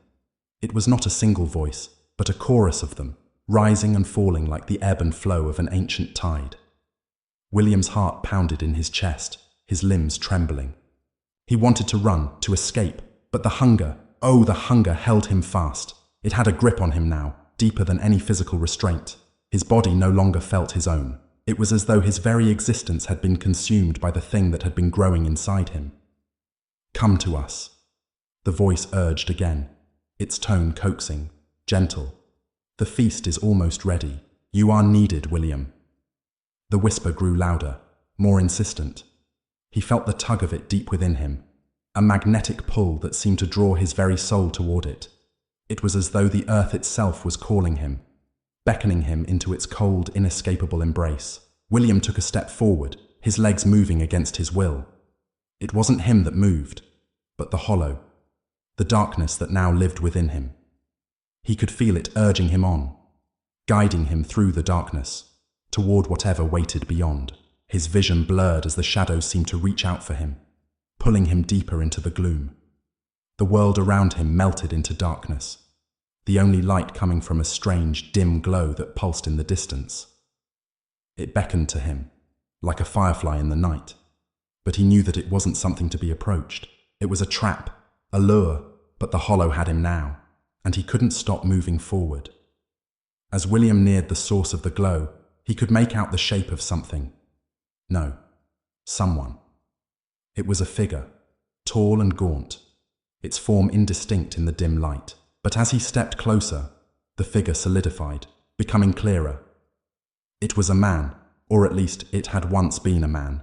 It was not a single voice, but a chorus of them, rising and falling like the ebb and flow of an ancient tide. William's heart pounded in his chest, his limbs trembling. He wanted to run, to escape, but the hunger, oh, the hunger held him fast. It had a grip on him now, deeper than any physical restraint. His body no longer felt his own. It was as though his very existence had been consumed by the thing that had been growing inside him. "Come to us," the voice urged again, its tone coaxing, gentle. "The feast is almost ready. You are needed, William." The whisper grew louder, more insistent. He felt the tug of it deep within him, a magnetic pull that seemed to draw his very soul toward it. It was as though the earth itself was calling him, beckoning him into its cold, inescapable embrace. William took a step forward, his legs moving against his will. It wasn't him that moved, but the hollow, the darkness that now lived within him. He could feel it urging him on, guiding him through the darkness, toward whatever waited beyond. His vision blurred as the shadows seemed to reach out for him, pulling him deeper into the gloom. The world around him melted into darkness, the only light coming from a strange, dim glow that pulsed in the distance. It beckoned to him, like a firefly in the night, but he knew that it wasn't something to be approached. It was a trap, a lure, but the hollow had him now, and he couldn't stop moving forward. As William neared the source of the glow, he could make out the shape of something. No, Someone. It was a figure, tall and gaunt, its form indistinct in the dim light. But as he stepped closer, the figure solidified, becoming clearer. It was a man, or at least it had once been a man.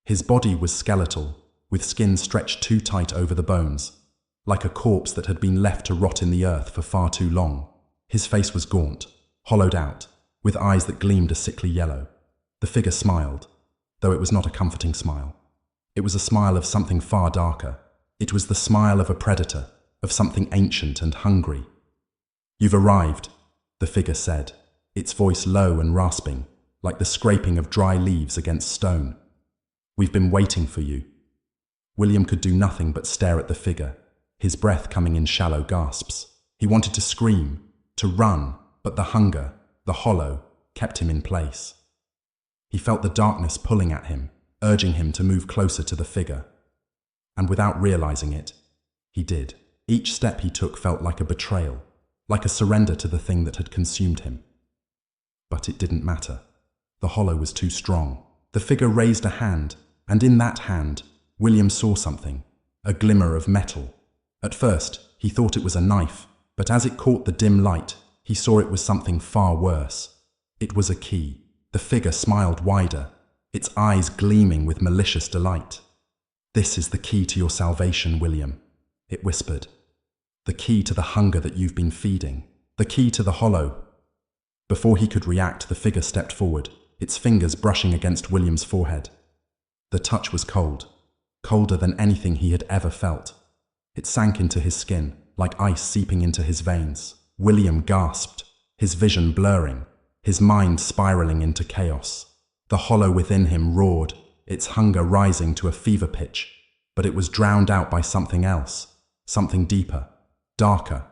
His body was skeletal, with skin stretched too tight over the bones, like a corpse that had been left to rot in the earth for far too long. His face was gaunt, hollowed out, with eyes that gleamed a sickly yellow. The figure smiled, though it was not a comforting smile. It was a smile of something far darker. It was the smile of a predator, of something ancient and hungry. "You've arrived," the figure said, its voice low and rasping, like the scraping of dry leaves against stone. "We've been waiting for you." William could do nothing but stare at the figure, his breath coming in shallow gasps. He wanted to scream, to run, but the hunger, the hollow, kept him in place. He felt the darkness pulling at him, urging him to move closer to the figure. And without realizing it, he did. Each step he took felt like a betrayal, like a surrender to the thing that had consumed him. But it didn't matter. The hollow was too strong. The figure raised a hand, and in that hand, William saw something, a glimmer of metal. At first, he thought it was a knife, but as it caught the dim light, he saw it was something far worse. It was a key. The figure smiled wider, its eyes gleaming with malicious delight. "This is the key to your salvation, William," it whispered. "The key to the hunger that you've been feeding. The key to the hollow." Before he could react, the figure stepped forward, its fingers brushing against William's forehead. The touch was cold, colder than anything he had ever felt. It sank into his skin, like ice seeping into his veins. William gasped, his vision blurring, his mind spiraling into chaos. The hollow within him roared, its hunger rising to a fever pitch, but it was drowned out by something else, something deeper, darker.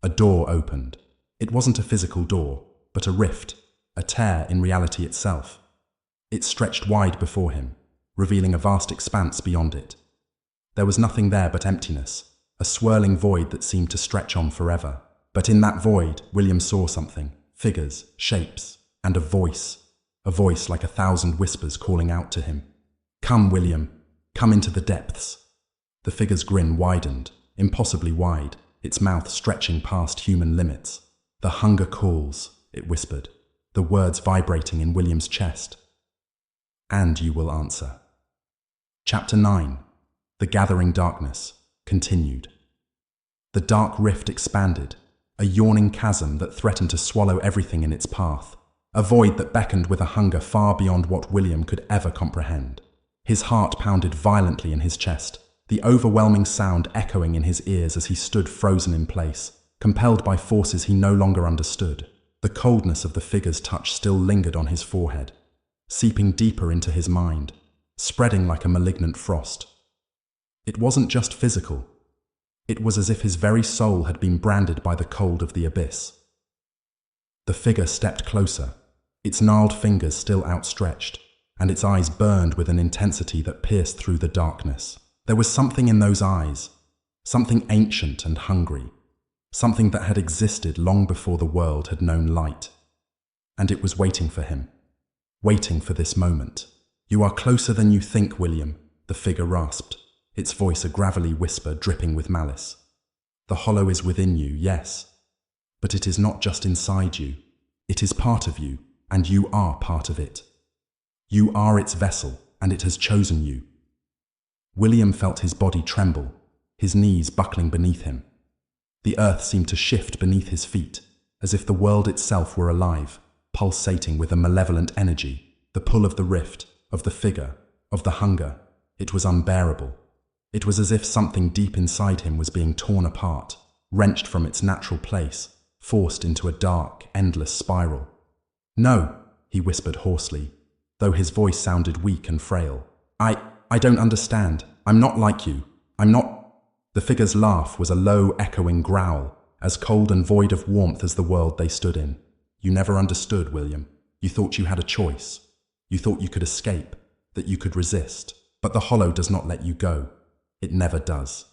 A door opened. It wasn't a physical door, but a rift, a tear in reality itself. It stretched wide before him, revealing a vast expanse beyond it. There was nothing there but emptiness, a swirling void that seemed to stretch on forever. But in that void, William saw something, figures, shapes, and a voice like 1,000 whispers calling out to him. "Come, William, come into the depths." The figure's grin widened, impossibly wide, its mouth stretching past human limits. "The hunger calls," it whispered, the words vibrating in William's chest. "And you will answer." Chapter 9. The Gathering Darkness continued. The dark rift expanded, a yawning chasm that threatened to swallow everything in its path, a void that beckoned with a hunger far beyond what William could ever comprehend. His heart pounded violently in his chest, the overwhelming sound echoing in his ears as he stood frozen in place, compelled by forces he no longer understood. The coldness of the figure's touch still lingered on his forehead, seeping deeper into his mind, spreading like a malignant frost. It wasn't just physical. It was as if his very soul had been branded by the cold of the abyss. The figure stepped closer, its gnarled fingers still outstretched, and its eyes burned with an intensity that pierced through the darkness. There was something in those eyes, something ancient and hungry, something that had existed long before the world had known light. And it was waiting for him, waiting for this moment. "You are closer than you think, William," the figure rasped, its voice a gravelly whisper dripping with malice. "The hollow is within you, yes, but it is not just inside you. It is part of you, and you are part of it. You are its vessel, and it has chosen you." William felt his body tremble, his knees buckling beneath him. The earth seemed to shift beneath his feet, as if the world itself were alive, pulsating with a malevolent energy. The pull of the rift, of the figure, of the hunger, it was unbearable. It was as if something deep inside him was being torn apart, wrenched from its natural place, forced into a dark, endless spiral. "No," he whispered hoarsely, though his voice sounded weak and frail. I don't understand. I'm not like you. I'm not—" The figure's laugh was a low, echoing growl, as cold and void of warmth as the world they stood in. "You never understood, William. You thought you had a choice. You thought you could escape, that you could resist. But the hollow does not let you go. It never does."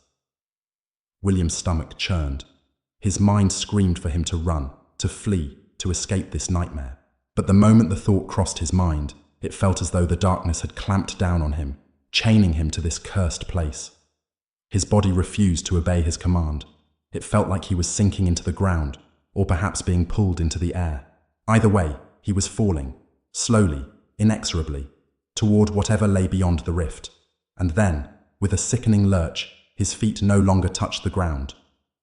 William's stomach churned. His mind screamed for him to run, to flee, to escape this nightmare. But the moment the thought crossed his mind, It felt as though the darkness had clamped down on him, chaining him to this cursed place. His body refused to obey his command. It felt like he was sinking into the ground, or perhaps being pulled into the air. Either way, he was falling, slowly, inexorably, toward whatever lay beyond the rift. And then, with a sickening lurch, his feet no longer touched the ground.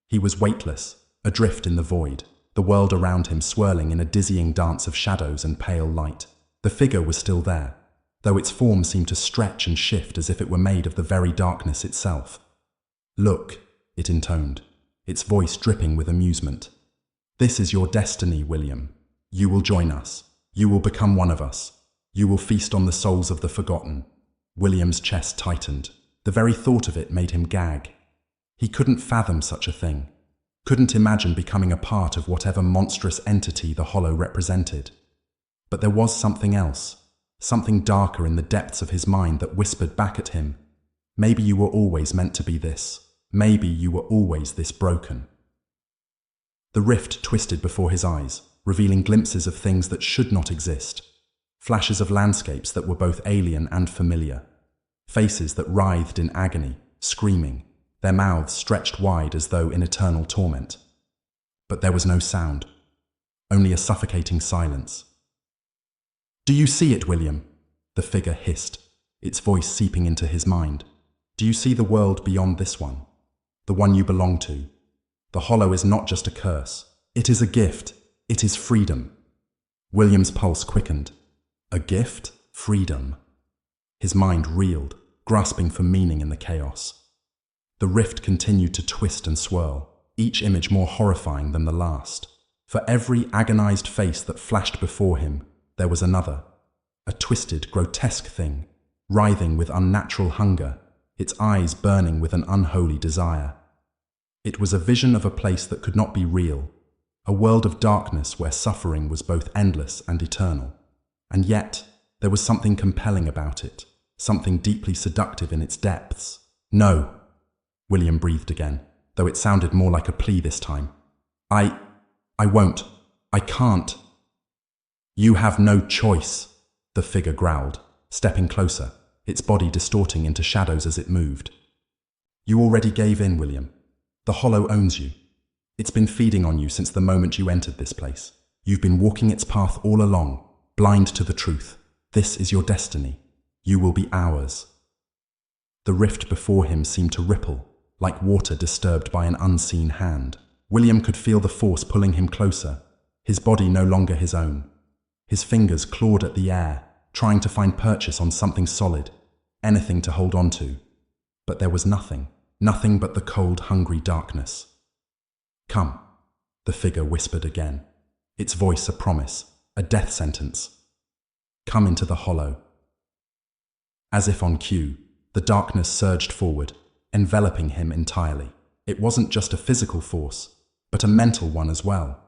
He was weightless, adrift in the void, the world around him swirling in a dizzying dance of shadows and pale light. The figure was still there, though its form seemed to stretch and shift as if it were made of the very darkness itself. "Look," it intoned, its voice dripping with amusement. "This is your destiny, William. You will join us. You will become one of us. You will feast on the souls of the forgotten." William's chest tightened. The very thought of it made him gag. He couldn't fathom such a thing, couldn't imagine becoming a part of whatever monstrous entity the Hollow represented. But there was something else, something darker in the depths of his mind that whispered back at him, "Maybe you were always meant to be this. Maybe you were always this broken." The rift twisted before his eyes, revealing glimpses of things that should not exist, flashes of landscapes that were both alien and familiar, faces that writhed in agony, screaming, their mouths stretched wide as though in eternal torment. But there was no sound, only a suffocating silence. "Do you see it, William?" the figure hissed, its voice seeping into his mind. "Do you see the world beyond this one? The one you belong to? The Hollow is not just a curse. It is a gift. It is freedom." William's pulse quickened. A gift? Freedom. His mind reeled, grasping for meaning in the chaos. The rift continued to twist and swirl, each image more horrifying than the last. For every agonized face that flashed before him, there was another, a twisted, grotesque thing, writhing with unnatural hunger, its eyes burning with an unholy desire. It was a vision of a place that could not be real, a world of darkness where suffering was both endless and eternal. And yet, there was something compelling about it, something deeply seductive in its depths. "No," William breathed again, though it sounded more like a plea this time. I won't. I can't." "You have no choice," the figure growled, stepping closer, its body distorting into shadows as it moved. "You already gave in, William. The Hollow owns you. It's been feeding on you since the moment you entered this place. You've been walking its path all along, blind to the truth. This is your destiny. You will be ours." The rift before him seemed to ripple, like water disturbed by an unseen hand. William could feel the force pulling him closer, his body no longer his own. His fingers clawed at the air, trying to find purchase on something solid, anything to hold on to. But there was nothing but the cold, hungry darkness. "Come," the figure whispered again, its voice a promise, a death sentence. "Come into the Hollow." As if on cue, the darkness surged forward, enveloping him entirely. It wasn't just a physical force, but a mental one as well.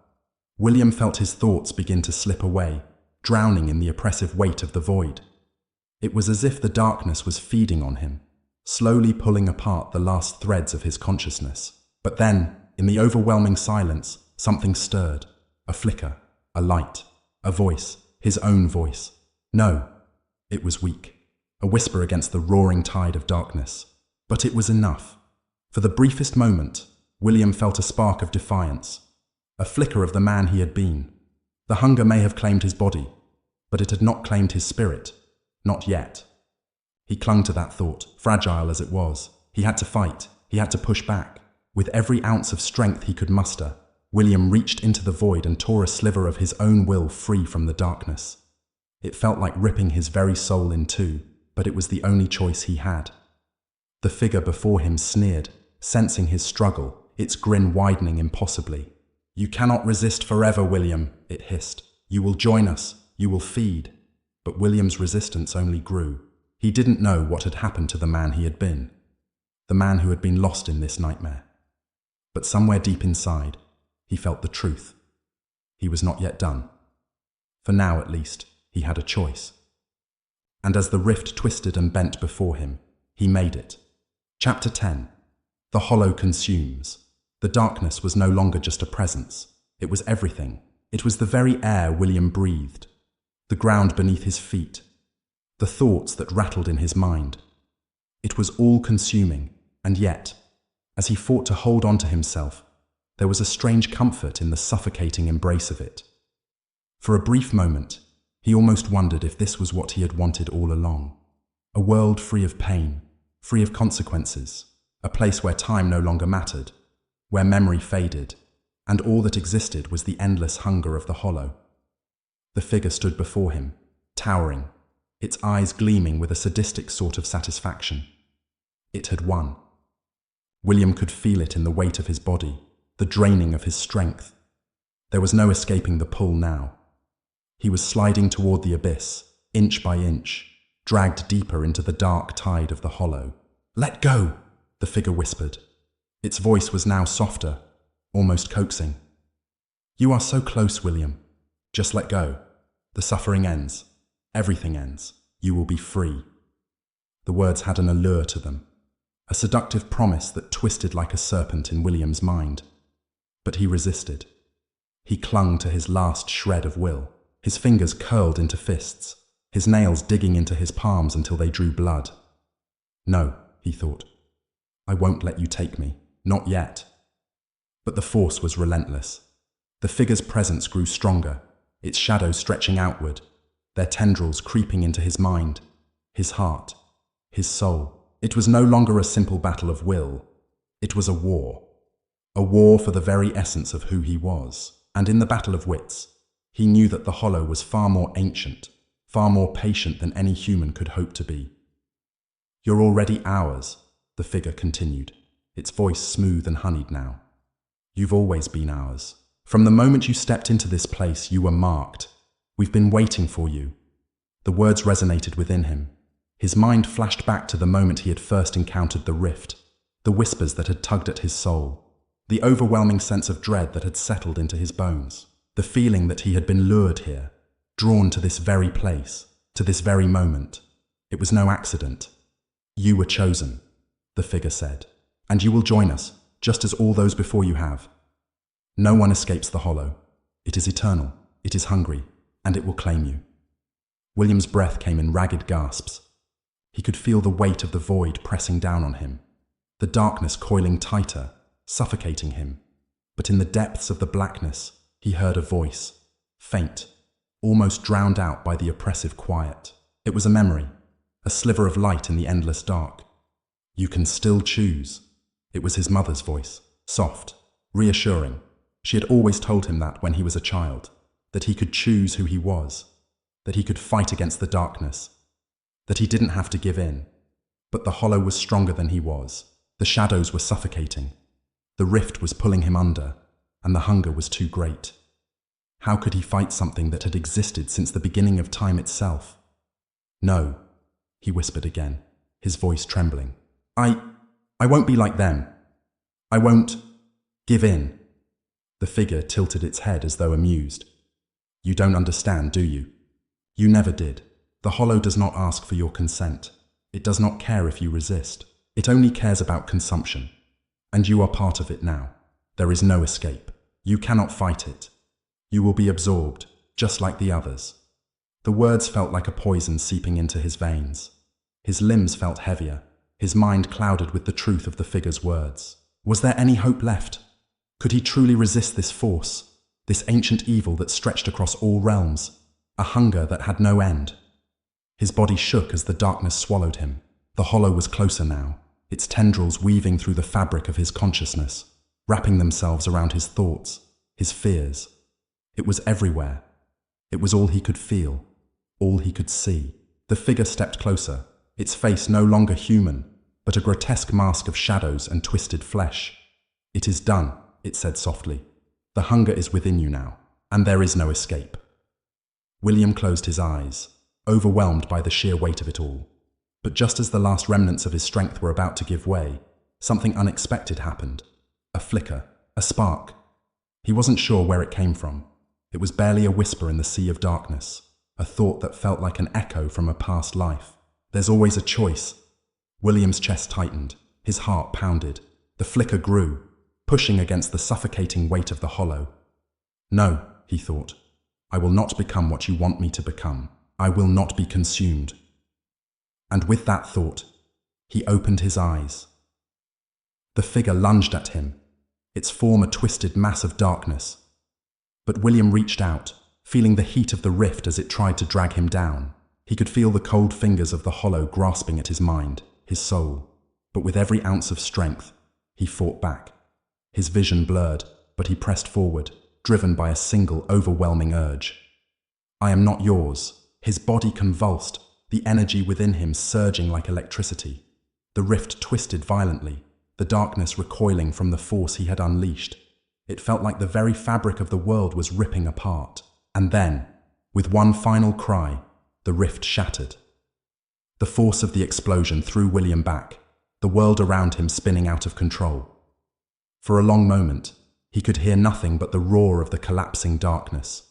William felt his thoughts begin to slip away, drowning in the oppressive weight of the void. It was as if the darkness was feeding on him, slowly pulling apart the last threads of his consciousness. But then, in the overwhelming silence, something stirred. A flicker, a light, a voice, his own voice. No, it was weak, a whisper against the roaring tide of darkness. But it was enough. For the briefest moment, William felt a spark of defiance, a flicker of the man he had been. The hunger may have claimed his body, but it had not claimed his spirit. Not yet. He clung to that thought, fragile as it was. He had to fight. He had to push back. With every ounce of strength he could muster, William reached into the void and tore a sliver of his own will free from the darkness. It felt like ripping his very soul in two, but it was the only choice he had. The figure before him sneered, sensing his struggle, its grin widening impossibly. "You cannot resist forever, William," it hissed. "You will join us. You will feed." But William's resistance only grew. He didn't know what had happened to the man he had been, the man who had been lost in this nightmare. But somewhere deep inside, he felt the truth. He was not yet done. For now, at least, he had a choice. And as the rift twisted and bent before him, he made it. Chapter 10. The Hollow consumes. The darkness was no longer just a presence. It was everything. It was the very air William breathed, the ground beneath his feet, the thoughts that rattled in his mind. It was all-consuming, and yet, as he fought to hold on to himself, there was a strange comfort in the suffocating embrace of it. For a brief moment, he almost wondered if this was what he had wanted all along. A world free of pain, free of consequences, a place where time no longer mattered, where memory faded, and all that existed was the endless hunger of the hollow. The figure stood before him, towering, its eyes gleaming with a sadistic sort of satisfaction. It had won. William could feel it in the weight of his body, the draining of his strength. There was no escaping the pull now. He was sliding toward the abyss, inch by inch, dragged deeper into the dark tide of the hollow. "Let go!" the figure whispered. Its voice was now softer, almost coaxing. "You are so close, William. Just let go. The suffering ends. Everything ends. You will be free." The words had an allure to them, a seductive promise that twisted like a serpent in William's mind. But he resisted. He clung to his last shred of will, his fingers curled into fists, his nails digging into his palms until they drew blood. "No," he thought. "I won't let you take me. Not yet." But the force was relentless. The figure's presence grew stronger, its shadows stretching outward, their tendrils creeping into his mind, his heart, his soul. It was no longer a simple battle of will. It was a war for the very essence of who he was. And in the battle of wits, he knew that the hollow was far more ancient, far more patient than any human could hope to be. "You're already ours," the figure continued, its voice smooth and honeyed now. "You've always been ours. From the moment you stepped into this place, you were marked. We've been waiting for you." The words resonated within him. His mind flashed back to the moment he had first encountered the rift, the whispers that had tugged at his soul, the overwhelming sense of dread that had settled into his bones, the feeling that he had been lured here, drawn to this very place, to this very moment. It was no accident. "You were chosen," the figure said, "and you will join us, just as all those before you have. No one escapes the hollow. It is eternal, it is hungry, and it will claim you." William's breath came in ragged gasps. He could feel the weight of the void pressing down on him, the darkness coiling tighter, suffocating him. But in the depths of the blackness, he heard a voice, faint, almost drowned out by the oppressive quiet. It was a memory, a sliver of light in the endless dark. "You can still choose." It was his mother's voice, soft, reassuring. She had always told him that when he was a child, that he could choose who he was, that he could fight against the darkness, that he didn't have to give in. But the hollow was stronger than he was. The shadows were suffocating. The rift was pulling him under, and the hunger was too great. How could he fight something that had existed since the beginning of time itself? "No," he whispered again, his voice trembling. I won't be like them. I won't give in." The figure tilted its head as though amused. "You don't understand, do you? You never did. The hollow does not ask for your consent. It does not care if you resist. It only cares about consumption. And you are part of it now. There is no escape. You cannot fight it. You will be absorbed, just like the others." The words felt like a poison seeping into his veins. His limbs felt heavier, his mind clouded with the truth of the figure's words. Was there any hope left? Could he truly resist this force, this ancient evil that stretched across all realms, a hunger that had no end? His body shook as the darkness swallowed him. The hollow was closer now, its tendrils weaving through the fabric of his consciousness, wrapping themselves around his thoughts, his fears. It was everywhere. It was all he could feel, all he could see. The figure stepped closer, its face no longer human, but a grotesque mask of shadows and twisted flesh. "It is done," it said softly. "The hunger is within you now, and there is no escape." William closed his eyes, overwhelmed by the sheer weight of it all. But just as the last remnants of his strength were about to give way, something unexpected happened. A flicker, a spark. He wasn't sure where it came from. It was barely a whisper in the sea of darkness, a thought that felt like an echo from a past life. There's always a choice. William's chest tightened, his heart pounded. The flicker grew, pushing against the suffocating weight of the hollow. "No," he thought. "I will not become what you want me to become. I will not be consumed." And with that thought, he opened his eyes. The figure lunged at him, its form a twisted mass of darkness. But William reached out, feeling the heat of the rift as it tried to drag him down. He could feel the cold fingers of the hollow grasping at his mind, his soul. But with every ounce of strength, he fought back. His vision blurred, but he pressed forward, driven by a single overwhelming urge. I am not yours. His body convulsed, the energy within him surging like electricity. The rift twisted violently, the darkness recoiling from the force he had unleashed. It felt like the very fabric of the world was ripping apart. And then, with one final cry, the rift shattered. The force of the explosion threw William back, the world around him spinning out of control. For a long moment, he could hear nothing but the roar of the collapsing darkness,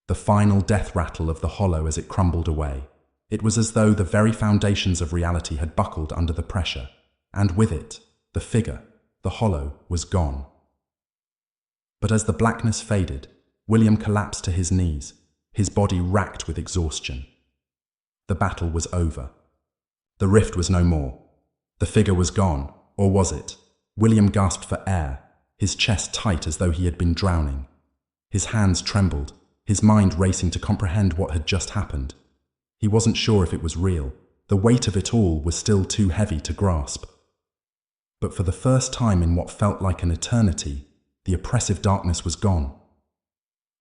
the final death rattle of the hollow as it crumbled away. It was as though the very foundations of reality had buckled under the pressure, and with it, the figure, the hollow, was gone. But as the blackness faded, William collapsed to his knees, his body racked with exhaustion. The battle was over. The rift was no more. The figure was gone, or was it? William gasped for air, his chest tight as though he had been drowning. His hands trembled, his mind racing to comprehend what had just happened. He wasn't sure if it was real. The weight of it all was still too heavy to grasp. But for the first time in what felt like an eternity, the oppressive darkness was gone.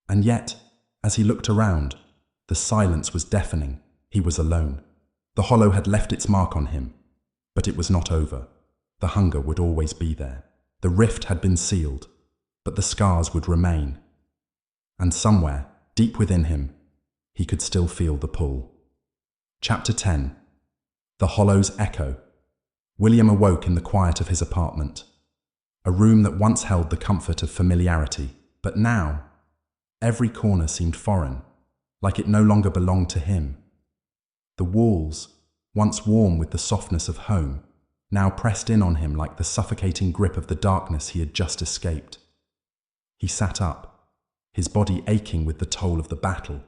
And yet, as he looked around, the silence was deafening. He was alone. The hollow had left its mark on him, but it was not over. The hunger would always be there. The rift had been sealed, but the scars would remain. And somewhere, deep within him, he could still feel the pull. Chapter 10. The Hollow's Echo. William awoke in the quiet of his apartment, a room that once held the comfort of familiarity, but now, every corner seemed foreign, like it no longer belonged to him. The walls, once warm with the softness of home, now pressed in on him like the suffocating grip of the darkness he had just escaped. He sat up, his body aching with the toll of the battle,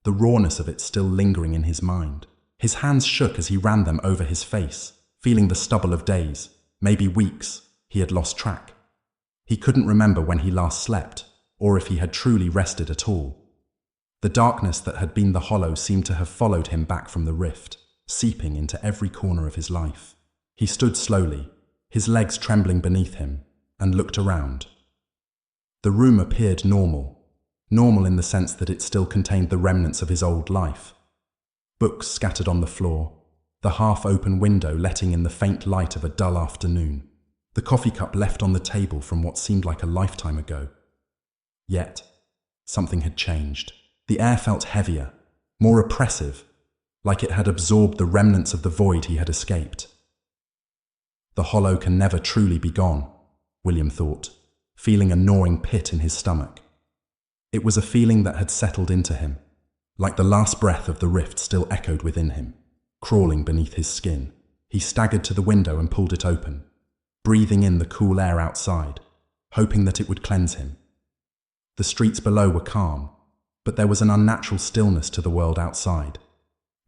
the rawness of it still lingering in his mind. His hands shook as he ran them over his face, feeling the stubble of days, maybe weeks, he had lost track. He couldn't remember when he last slept, or if he had truly rested at all. The darkness that had been the hollow seemed to have followed him back from the rift, seeping into every corner of his life. He stood slowly, his legs trembling beneath him, and looked around. The room appeared normal in the sense that it still contained the remnants of his old life. Books scattered on the floor, the half-open window letting in the faint light of a dull afternoon, the coffee cup left on the table from what seemed like a lifetime ago. Yet, something had changed. The air felt heavier, more oppressive, like it had absorbed the remnants of the void he had escaped. The hollow can never truly be gone, William thought, feeling a gnawing pit in his stomach. It was a feeling that had settled into him, like the last breath of the rift still echoed within him, crawling beneath his skin. He staggered to the window and pulled it open, breathing in the cool air outside, hoping that it would cleanse him. The streets below were calm, but there was an unnatural stillness to the world outside.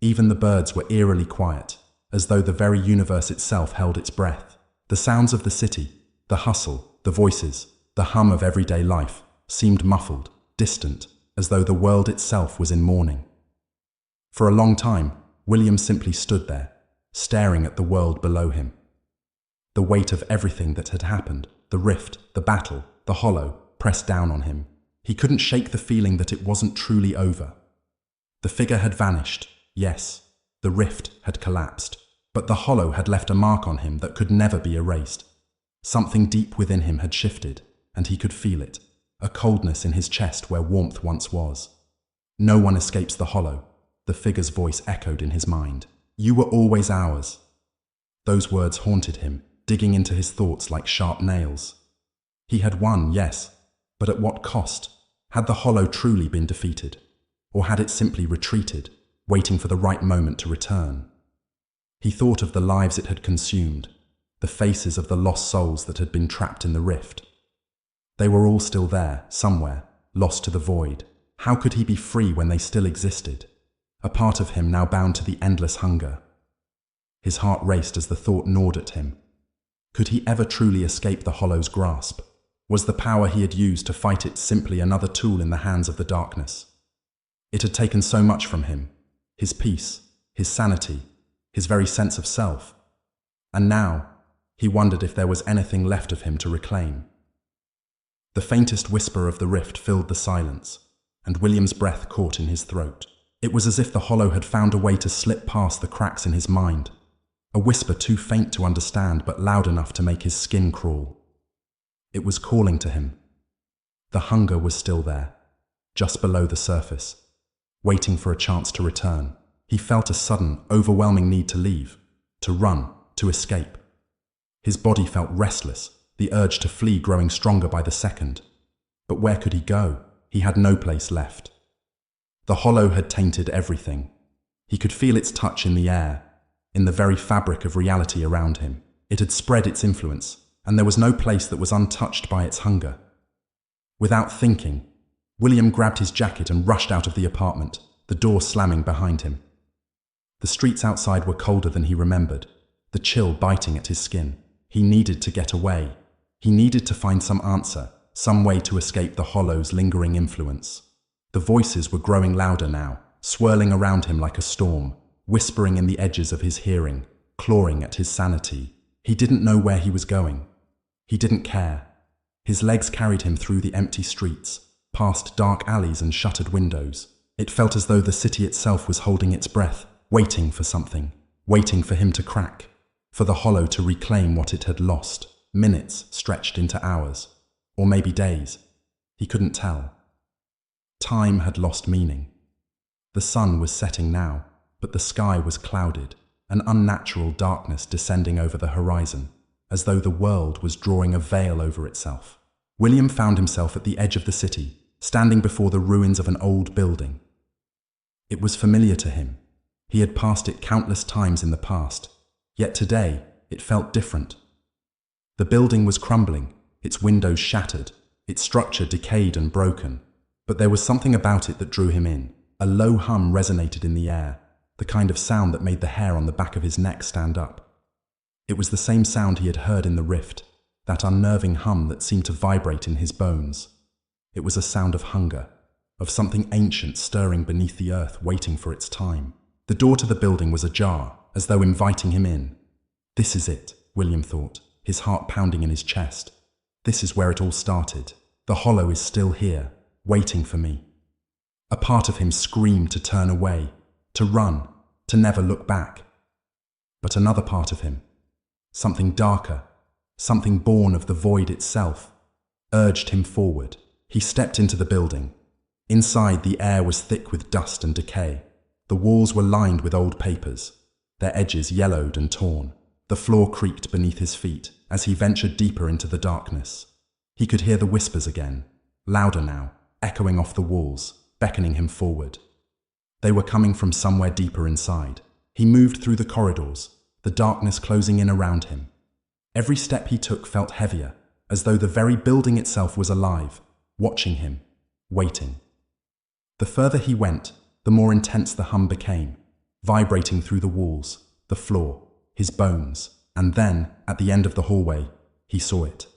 Even the birds were eerily quiet, as though the very universe itself held its breath. The sounds of the city, the hustle, the voices, the hum of everyday life, seemed muffled, distant, as though the world itself was in mourning. For a long time, William simply stood there, staring at the world below him. The weight of everything that had happened, the rift, the battle, the hollow, pressed down on him. He couldn't shake the feeling that it wasn't truly over. The figure had vanished, yes, the rift had collapsed, but the hollow had left a mark on him that could never be erased. Something deep within him had shifted, and he could feel it, a coldness in his chest where warmth once was. No one escapes the hollow, the figure's voice echoed in his mind. You were always ours. Those words haunted him, digging into his thoughts like sharp nails. He had won, yes, but at what cost? Had the hollow truly been defeated? Or had it simply retreated, waiting for the right moment to return? He thought of the lives it had consumed, the faces of the lost souls that had been trapped in the rift. They were all still there, somewhere, lost to the void. How could he be free when they still existed? A part of him now bound to the endless hunger. His heart raced as the thought gnawed at him. Could he ever truly escape the Hollow's grasp? Was the power he had used to fight it simply another tool in the hands of the darkness? It had taken so much from him: his peace, his sanity, his very sense of self. And now, he wondered if there was anything left of him to reclaim. The faintest whisper of the rift filled the silence, and William's breath caught in his throat. It was as if the Hollow had found a way to slip past the cracks in his mind, a whisper too faint to understand but loud enough to make his skin crawl. It was calling to him. The hunger was still there, just below the surface, waiting for a chance to return. He felt a sudden, overwhelming need to leave, to run, to escape. His body felt restless, the urge to flee growing stronger by the second. But where could he go? He had no place left. The Hollow had tainted everything. He could feel its touch in the air, in the very fabric of reality around him. It had spread its influence, and there was no place that was untouched by its hunger. Without thinking, William grabbed his jacket and rushed out of the apartment, the door slamming behind him. The streets outside were colder than he remembered, the chill biting at his skin. He needed to get away. He needed to find some answer, some way to escape the Hollow's lingering influence. The voices were growing louder now, swirling around him like a storm, whispering in the edges of his hearing, clawing at his sanity. He didn't know where he was going. He didn't care. His legs carried him through the empty streets, past dark alleys and shuttered windows. It felt as though the city itself was holding its breath, waiting for something, waiting for him to crack, for the Hollow to reclaim what it had lost. Minutes stretched into hours, or maybe days. He couldn't tell. Time had lost meaning. The sun was setting now, but the sky was clouded, an unnatural darkness descending over the horizon, as though the world was drawing a veil over itself. William found himself at the edge of the city, standing before the ruins of an old building. It was familiar to him. He had passed it countless times in the past, yet today it felt different. The building was crumbling, its windows shattered, its structure decayed and broken, but there was something about it that drew him in. A low hum resonated in the air, the kind of sound that made the hair on the back of his neck stand up. It was the same sound he had heard in the rift, that unnerving hum that seemed to vibrate in his bones. It was a sound of hunger, of something ancient stirring beneath the earth waiting for its time. The door to the building was ajar, as though inviting him in. This is it, William thought, his heart pounding in his chest. This is where it all started. The Hollow is still here, waiting for me. A part of him screamed to turn away, to run, to never look back. But another part of him, something darker, something born of the void itself, urged him forward. He stepped into the building. Inside, the air was thick with dust and decay. The walls were lined with old papers, their edges yellowed and torn. The floor creaked beneath his feet as he ventured deeper into the darkness. He could hear the whispers again, louder now, echoing off the walls, beckoning him forward. They were coming from somewhere deeper inside. He moved through the corridors, the darkness closing in around him. Every step he took felt heavier, as though the very building itself was alive, watching him, waiting. The further he went, the more intense the hum became, vibrating through the walls, the floor, his bones. And then, at the end of the hallway, he saw it.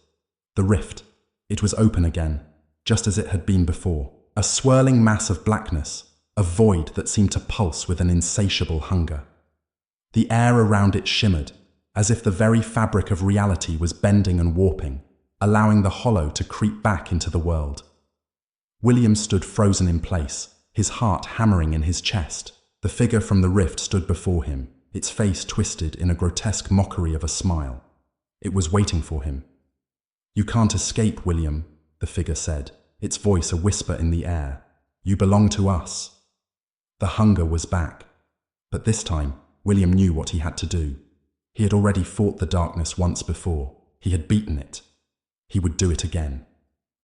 The rift. It was open again, just as it had been before. A swirling mass of blackness, a void that seemed to pulse with an insatiable hunger. The air around it shimmered, as if the very fabric of reality was bending and warping, allowing the Hollow to creep back into the world. William stood frozen in place, his heart hammering in his chest. The figure from the rift stood before him, its face twisted in a grotesque mockery of a smile. It was waiting for him. "You can't escape, William," the figure said, its voice a whisper in the air. "You belong to us." The hunger was back. But this time, William knew what he had to do. He had already fought the darkness once before. He had beaten it. He would do it again.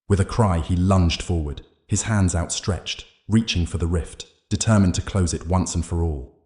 With a cry, he lunged forward, his hands outstretched, reaching for the rift, determined to close it once and for all.